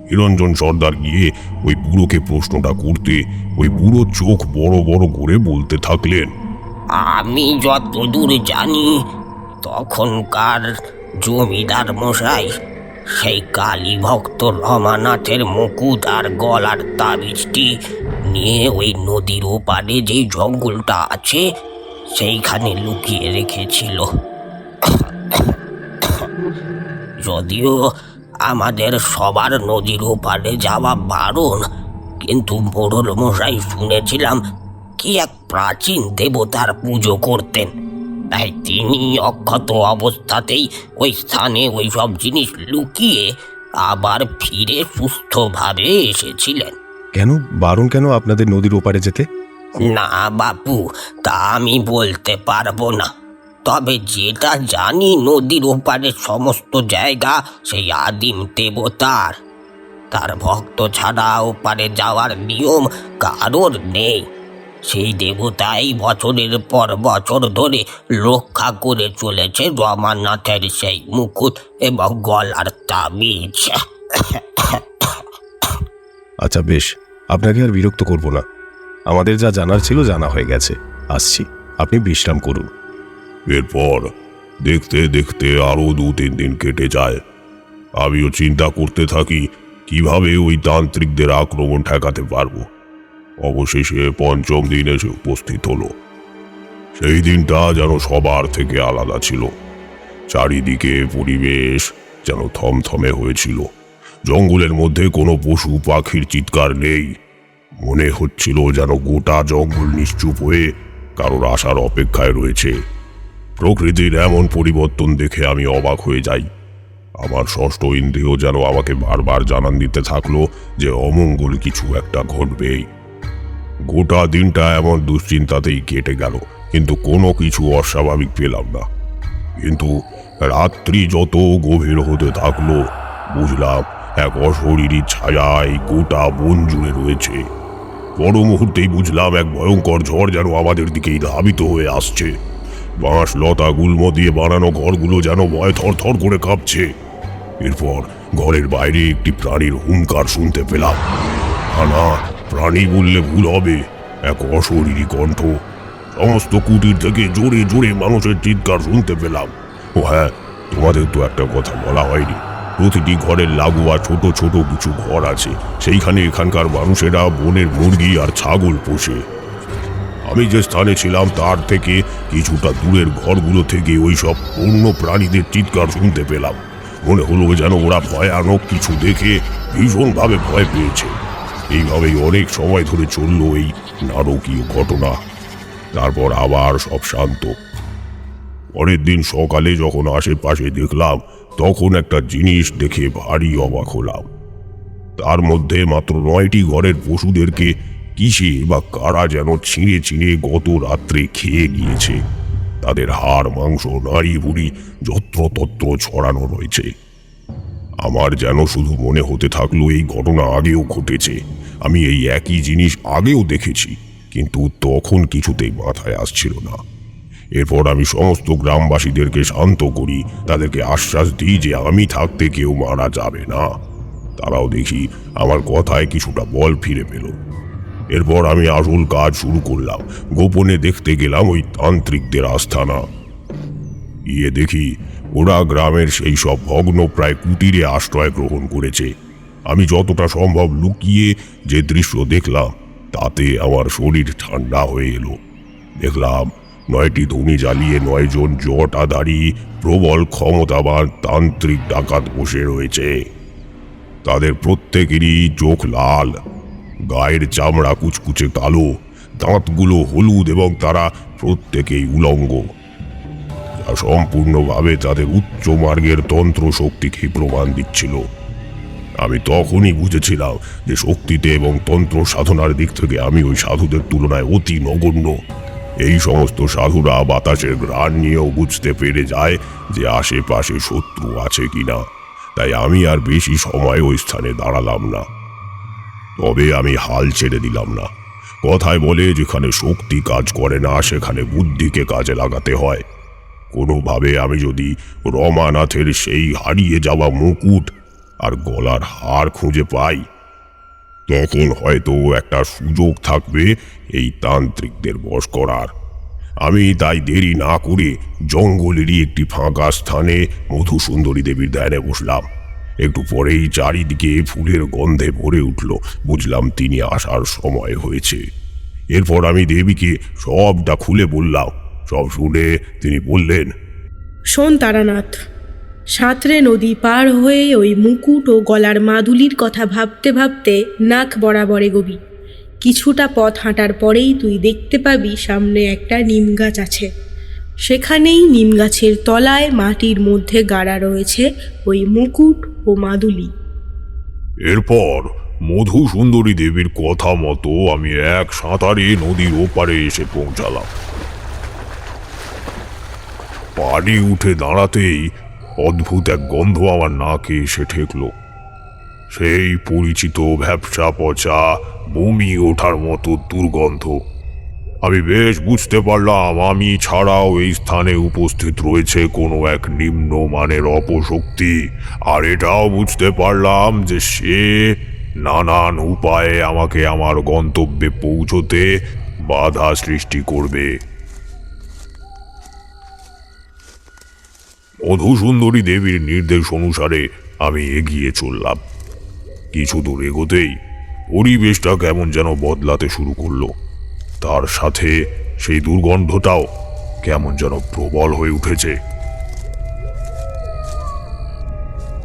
নিরঞ্জন সর্দার গিয়ে ওই বুড়োকে প্রশ্নটা করতে ওই বুড়ো চোখ বড় বড় করে বলতে থাকলেন, আমি যতদূর জানি তখনকার জমিদার মশাই সেই কালী ভক্ত রমানাথের মুকুট আর গলার তাবিজটি নিয়ে ওই নদীর ওপারে যে জঙ্গলটা আছে সেইখানে লুকিয়ে রেখেছিল। যদিও আমাদের সবার নদীর ওপারে যাওয়া বারণ, কিন্তু মোড়ল মশাই শুনেছিলাম কি এক প্রাচীন দেবতার পুজো করতেন, তাই তিনি অক্ষত অবস্থাতেই ওই স্থানে ওই সব জিনিস লুকিয়ে আবার ফিরে সুস্থভাবে এসেছিলেন। কেন বারণ? কেন আপনাদের নদীর ওপারে যেতে? না বাপু, তা আমি বলতে পারবো না, তবে যেটা জানি নদীর ওপারের সমস্ত জায়গা সেই আদিম দেবতার। তার ভক্ত ছাড়া ওপারে যাওয়ার নিয়ম কারোর নেই। সেই দেবতাই বছরের পর বছর ধরে রক্ষা করে চলেছে রমানাথের সেই মুকুট এবং গলার তাবিজ। আচ্ছা বেশ, আপনাকে আর বিরক্ত করব না। আমাদের যা জানার ছিল জানা হয়ে গেছে, আসছি, আপনি বিশ্রাম করুন। এরপর দেখতে দেখতে আরো 2-3 দিন কেটে যায়। আমিও চিন্তা করতে থাকি কিভাবে ওই তান্ত্রিকদের আক্রমণ ঠেকাতে পারবো। অবশেষে 5ম দিন এসে উপস্থিত হলো। সেই দিনটা যেন সবার থেকে আলাদা ছিল। চারিদিকে পরিবেশ যেন থমথমে হয়েছিল। জঙ্গলের মধ্যে কোনো পশু পাখির চিৎকার নেই। মনে হচ্ছিল যেন গোটা জঙ্গল নিশ্চুপ হয়ে কারোর আসার অপেক্ষায় রয়েছে। প্রকৃতির এমন পরিবর্তন দেখে আমি অবাক হয়ে যাই। আমার ষষ্ঠ ইন্দ্রিয় যেন আমাকে বারবার জানান দিতে থাকলো যে অমঙ্গল কিছু একটা ঘটবেই। গোটা দিনটা এমন দুশ্চিন্তাতেই কেটে গেল, কিন্তু কোনো কিছু অস্বাভাবিক পেলাম না। কিন্তু রাত্রি যত গভীর হতে থাকলো বুঝলাম এক অশরীরী ছায়া এই গোটা বন জুড়ে রয়েছে। বড় মুহূর্তেই বুঝলাম এক ভয়ঙ্কর ঝড় যেন আমাদের দিকেই ধাবিত হয়ে আসছে। বাঁশ লতা গুল্ম দিয়ে বানানো ঘরগুলো যেন ভয় থরথর করে কাঁপছে। এরপর ঘরের বাইরে একটি প্রাণীর হুঙ্কার শুনতে পেলাম। না, প্রাণী বললে ভুল হবে, এক অশরীরী কণ্ঠ। সমস্ত কুটির থেকে জোরে জোরে মানুষের চিৎকার শুনতে পেলাম। ও হ্যাঁ, তোমাদের তো একটা কথা বলা হয়নি, প্রতিটি ঘরের লাগোয়া ছোট ছোট কিছু ঘর আছে। সেইখানে এখানকার মানুষেরা বনের মুরগি আর ছাগল পোষে। আমি যে স্থানে ছিলাম তার থেকে কিছুটা দূরের ঘরগুলো থেকে ওই সব বন্য প্রাণীদের চিৎকার শুনতে পেলাম। মনে হলো যেন ওরা ভয়ানক কিছু দেখে ভীষণভাবে ভয় পেয়েছে। এইভাবেই অনেক সময় ধরে চলল এই নারকীয় ঘটনা। তারপর আবার সব শান্ত। পরের দিন সকালে যখন আশেপাশে দেখলাম, তখন একটা জিনিস দেখে ভারী অবাক হলাম। তার মধ্যে মাত্র 9টি ঘরের পশুদেরকে কিসে বা কারা যেন ছিঁড়ে ছিঁড়ে গত রাত্রে খেয়ে গিয়েছে। তাদের হাড়, মাংস, নাড়ি ভুড়ি যত্রতত্র ছড়ানো রয়েছে। আমার যেন শুধু মনে হতে থাকলো এই ঘটনা আগেও ঘটেছে। আমি এই একই জিনিস আগেও দেখেছি, কিন্তু তখন কিছুতেই মাথায় আসছিল না। এরপর আমি সমস্ত গ্রামবাসীদেরকে শান্ত করি, তাদেরকে আশ্বাস দিই যে আমি থাকতে কেউ মারা যাবে না। তারাও দেখি আমার কথায় কিছুটা বল ফিরে পেল। এরপর আমি আসল কাজ শুরু করলাম। গোপনে দেখতে গেলাম ওই তান্ত্রিকদের আস্থানা। গিয়ে দেখি ওরা গ্রামের সেই সব ভগ্ন প্রায় কুটিরে আশ্রয় গ্রহণ করেছে। আমি যতটা সম্ভব লুকিয়ে যে দৃশ্য দেখলাম, তাতে আমার শরীর ঠান্ডা হয়ে এলো। দেখলাম 9টি ধুনি জ্বালিয়ে 9 জন জটাধারী প্রবল ক্ষমতাবান তান্ত্রিক ডাকাত বসে রয়েছে। তাদের প্রত্যেকেরই চোখ লাল, গায়ের চামড়া কুচকুচে কালো, দাঁতগুলো হলুদ এবং তারা প্রত্যেকেই উলঙ্গ, যা সম্পূর্ণভাবে তাদের উচ্চ মার্গের তন্ত্র শক্তিকে প্রমাণ দিচ্ছিল। আমি তখনই বুঝেছিলাম যে শক্তিতে এবং তন্ত্র সাধনার দিক থেকে আমি ওই সাধুদের তুলনায় অতি নগণ্য। এই সমস্ত সাধুরা বাতাসের ঘ্রাণ নিয়েও বুঝতে পেরে যায় যে আশেপাশে শত্রু আছে কিনা। তাই আমি আর বেশি সময় ওই স্থানে দাঁড়ালাম না। তবে আমি হাল ছেড়ে দিলাম না। কথায় বলে, যেখানে শক্তি কাজ করে না সেখানে বুদ্ধিকে কাজে লাগাতে হয়। কোনোভাবে আমি যদি রমানাথের সেই হারিয়ে যাওয়া মুকুট আর গলার হার খুঁজে পাই, তখন হয়তো একটা সুযোগ থাকবে এই তান্ত্রিকদের বশ করার। আমি তাই দেরি না করে জঙ্গলেরই একটি ফাঁকা স্থানে মধুসুন্দরী দেবীর ধ্যানে বসলাম। একটু পরেই চারিদিকে ফুলের গন্ধে ভরে উঠল। বুঝলাম তিনি আসার সময় হয়েছে। এরপর আমি দেবীকে সবটা খুলে বললাম। সব শুনে তিনি বললেন, শোন তারানাথ, সাঁতরে নদী পার হয়ে ওই মুকুট ও গলার মাদুলির কথা ভাবতে ভাবতে নাক বরাবরে গবি। কিছুটা পথ হাঁটার পরেই তুই দেখতে পাবি সামনে একটা নিম গাছ আছে। সেখানেই নিম গাছের তলায় মাটির মধ্যে গাড়া রয়েছে ওই মুকুট ও মাদুলি। এরপর মধুসুন্দরী দেবীর কথা মতো আমি এক সাঁতারে নদীর ওপারে এসে পৌঁছালাম। পাড়ি উঠে দাঁড়াতেই অদ্ভুত এক গন্ধ আমার নাকে এসে ঠেকল। সেই পরিচিত ভ্যাপসা পচা বমি ওঠার মতো দুর্গন্ধ। আমি বেশ বুঝতে পারলাম আমি ছাড়াও এই স্থানে উপস্থিত রয়েছে কোনো এক নিম্ন মানের অপশক্তি। আর এটাও বুঝতে পারলাম যে সে নানান উপায়ে আমাকে আমার গন্তব্যে পৌঁছতে বাধা সৃষ্টি করবে। মধুসুন্দরী দেবীর নির্দেশ অনুসারে আমি এগিয়ে চললাম। কিছু দূর এগোতেই পরিবেশটা কেমন যেন বদলাতে শুরু করলো। তার সাথে সেই দুর্গন্ধটাও কেমন যেন প্রবল হয়ে উঠেছে।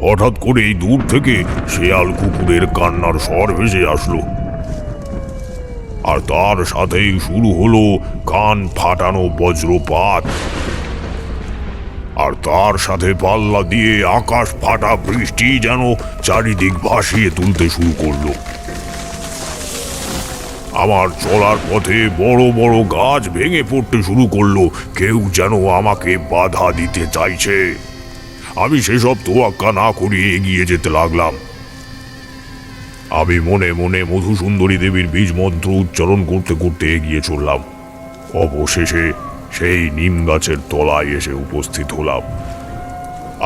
হঠাৎ করেই দূর থেকে শেয়াল কুকুরের কান্নার স্বর ভেসে আসলো, আর তার সাথেই শুরু হলো কান ফাটানো বজ্রপাত। আর তার সাথে পাল্লা দিয়ে আকাশ ফাটা বৃষ্টি যেন চারিদিক ভাসিয়ে তুলতে শুরু করলো। আমার চলার পথে বড় বড় গাছ ভেঙে পড়তে শুরু করলো। কেউ যেন আমাকে বাধা দিতে চাইছে। আমি সেসব তোয়াক্কা না করে এগিয়ে যেতে লাগলাম। আমি মনে মনে মধুসুন্দরী দেবীর বীজ মন্ত্র উচ্চারণ করতে করতে এগিয়ে চললাম। অবশেষে সেই নিম গাছের তলায় এসে উপস্থিত হলাম।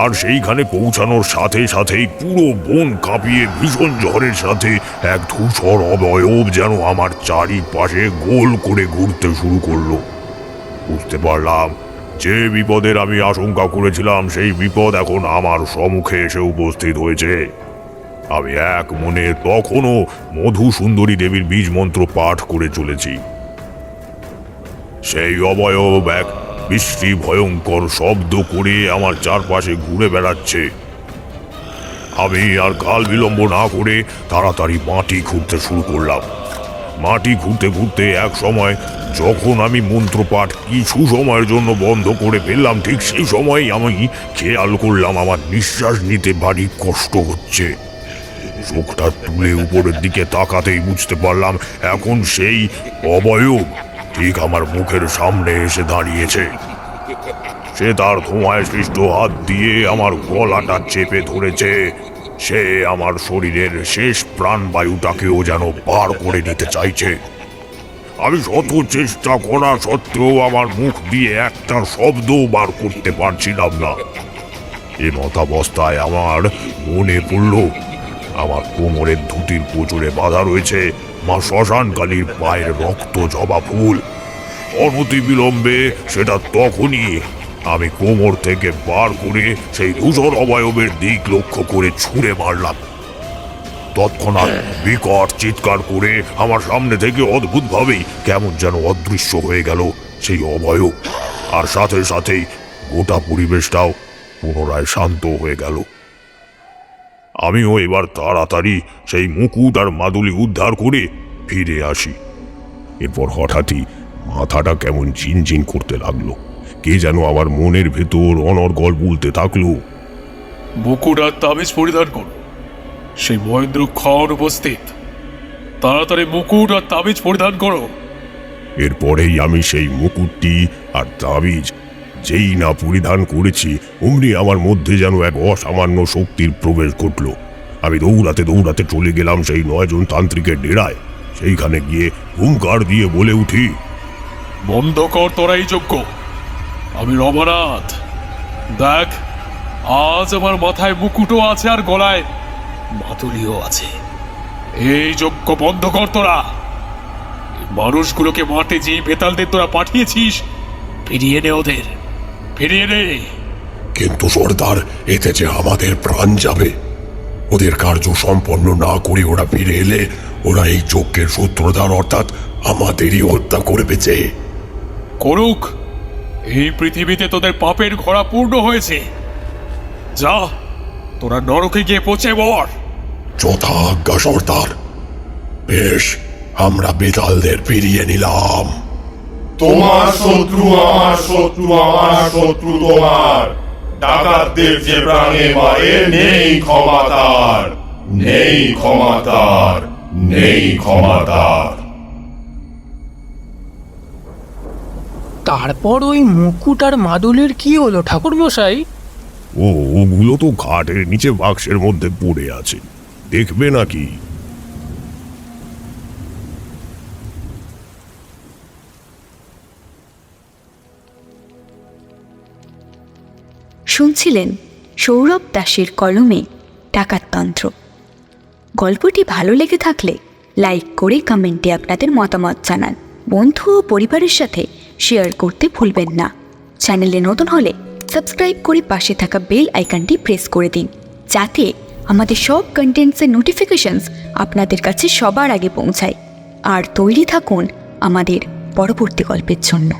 আর সেইখানে পৌঁছানোর সাথে সাথেই পুরো বন কাঁপিয়ে ভীষণ ঝড়ের সাথে এক ধূসর অবয়ব যেন আমার চারিপাশে গোল করে ঘুরতে শুরু করলো। বুঝতে পারলাম যে বিপদের আমি আশঙ্কা করেছিলাম সেই বিপদ এখন আমার সম্মুখে এসে উপস্থিত হয়েছে। আমি এক মনে তখনও মধু সুন্দরী দেবীর বীজ মন্ত্র পাঠ করে চলেছি। সেই অবয়ব এক বিশ্রী ভয়ঙ্কর শব্দ করে আমার চারপাশে ঘুরে বেড়াচ্ছে। আমি আর কাল বিলম্ব না করে তাড়াতাড়ি মাটি খুঁড়তে শুরু করলাম। মাটি ঘুরতে ঘুরতে এক সময় যখন আমি মন্ত্রপাঠ কিছু সময়ের জন্য বন্ধ করে ফেললাম, ঠিক সেই সময়ই আমি খেয়াল করলাম আমার নিঃশ্বাস নিতে ভারী কষ্ট হচ্ছে। চোখটা তুলে উপরের দিকে তাকাতেই বুঝতে পারলাম এখন সেই অবয়ব ঠিক আমার মুখের সামনে এসে দাঁড়িয়েছে। সে তার ধোঁয়ায় সৃষ্ট হাত দিয়ে আমার গলাটা চেপে ধরেছে। সে আমার শরীরের শেষ প্রাণবায়ুটাকেও যেন পার করে নিতে চাইছে। আমি শত চেষ্টা করা সত্ত্বেও আমার মুখ দিয়ে একটা শব্দও বার করতে পারছিলাম না। এ মতাবস্থায় আমার মনে পড়ল আমার কোমরের ধুতির কোচরে বাঁধা রয়েছে মা শ্মশানকালীর পায়ের রক্ত জবা ফুল। অনতি বিলম্বে সেটা তখনই আমি কোমর থেকে বার করে সেই ধূসর অবয়বের দিক লক্ষ্য করে ছুঁড়ে মারলাম। তৎক্ষণাৎ বিকট চিৎকার করে আমার সামনে থেকে অদ্ভুতভাবেই কেমন যেন অদৃশ্য হয়ে গেল সেই অবয়ব, আর সাথে সাথেই গোটা পরিবেশটাও পুনরায় শান্ত হয়ে গেল। আমিও এবার তাড়াতাড়ি সেই মুকুট আর মাদুলি উদ্ধার করে ফিরে আসি। এরপর হঠাৎই মাথাটা কেমন ঝিনঝিন করতে লাগলো। কে যেন আমার মনের ভেতর অনর্গল বলতে থাকলো, মুকুট আর তাবিজ পরিধান করো। সেই মহেন্দ্র খন উপস্থিত, তাড়াতাড়ি মুকুট আর তাবিজ পরিধান করো। এরপরেই আমি সেই মুকুটটি আর তাবিজ যেই না পরিধান করেছি, অমনি আমার মধ্যে যেন এক অসামান্য শক্তির প্রবেশ ঘটল। আমি দৌড়াতে দৌড়াতে চলে গেলাম সেই 9 জন তান্ত্রিকের ডেরায়। সেইখানে গিয়ে হুঙ্কার দিয়ে বলে উঠি, বন্ধ কর তোরা এই যজ্ঞ। আমি রমানাথ, দেখ আজ আমার মাথায় মুকুটও আছে আর গলায় মাতুলিও আছে। এই যজ্ঞ বন্ধ কর তোরা। মানুষগুলোকে মাঠে যে বেতালদের তোরা পাঠিয়েছিস, ফিরিয়ে নে ওদের, ফিরিয়ে নে। কিন্তু সর্দার, এতে যে আমাদের প্রাণ যাবে। ওদের কার্য সম্পন্ন না করে ওরা ফিরে এলে ওরা এই যজ্ঞের সূত্রধার অর্থাৎ আমাদেরই হত্যা করবে। যে করুক, এই পৃথিবীতে তোদের পাপের ঘোড়া পূর্ণ হয়েছে। যা, তোরা নরকে গিয়ে পচে মর। যথা আজ্ঞা সর্দার। বেশ, আমরা বেতালদের ফিরিয়ে নিলাম। তোমার শত্রু আমার শত্রু, আমার শত্রু তোমার। ডাকাতদের যে প্রাণে মারে নেই ক্ষমাতার, নেই ক্ষমাতার, নেই ক্ষমাতার। তারপর ওই মুকুট আর মাদুলির কি হলো ঠাকুর মশাই? ওগুলো তো ঘাটের নিচে বাক্সের মধ্যে পড়ে আছে, দেখবে নাকি? শুনছিলেন সৌরভ দাসের কলমে ডাকাততন্ত্র। গল্পটি ভালো লেগে থাকলে লাইক করে কমেন্টে আপনাদের মতামত জানান। বন্ধু ও পরিবারের সাথে শেয়ার করতে ভুলবেন না। চ্যানেলে নতুন হলে সাবস্ক্রাইব করে পাশে থাকা বেল আইকনটি প্রেস করে দিন, যাতে আমাদের সব কন্টেন্টসের নোটিফিকেশনস আপনাদের কাছে সবার আগে পৌঁছায়। আর তৈরি থাকুন আমাদের পরবর্তী গল্পের জন্য।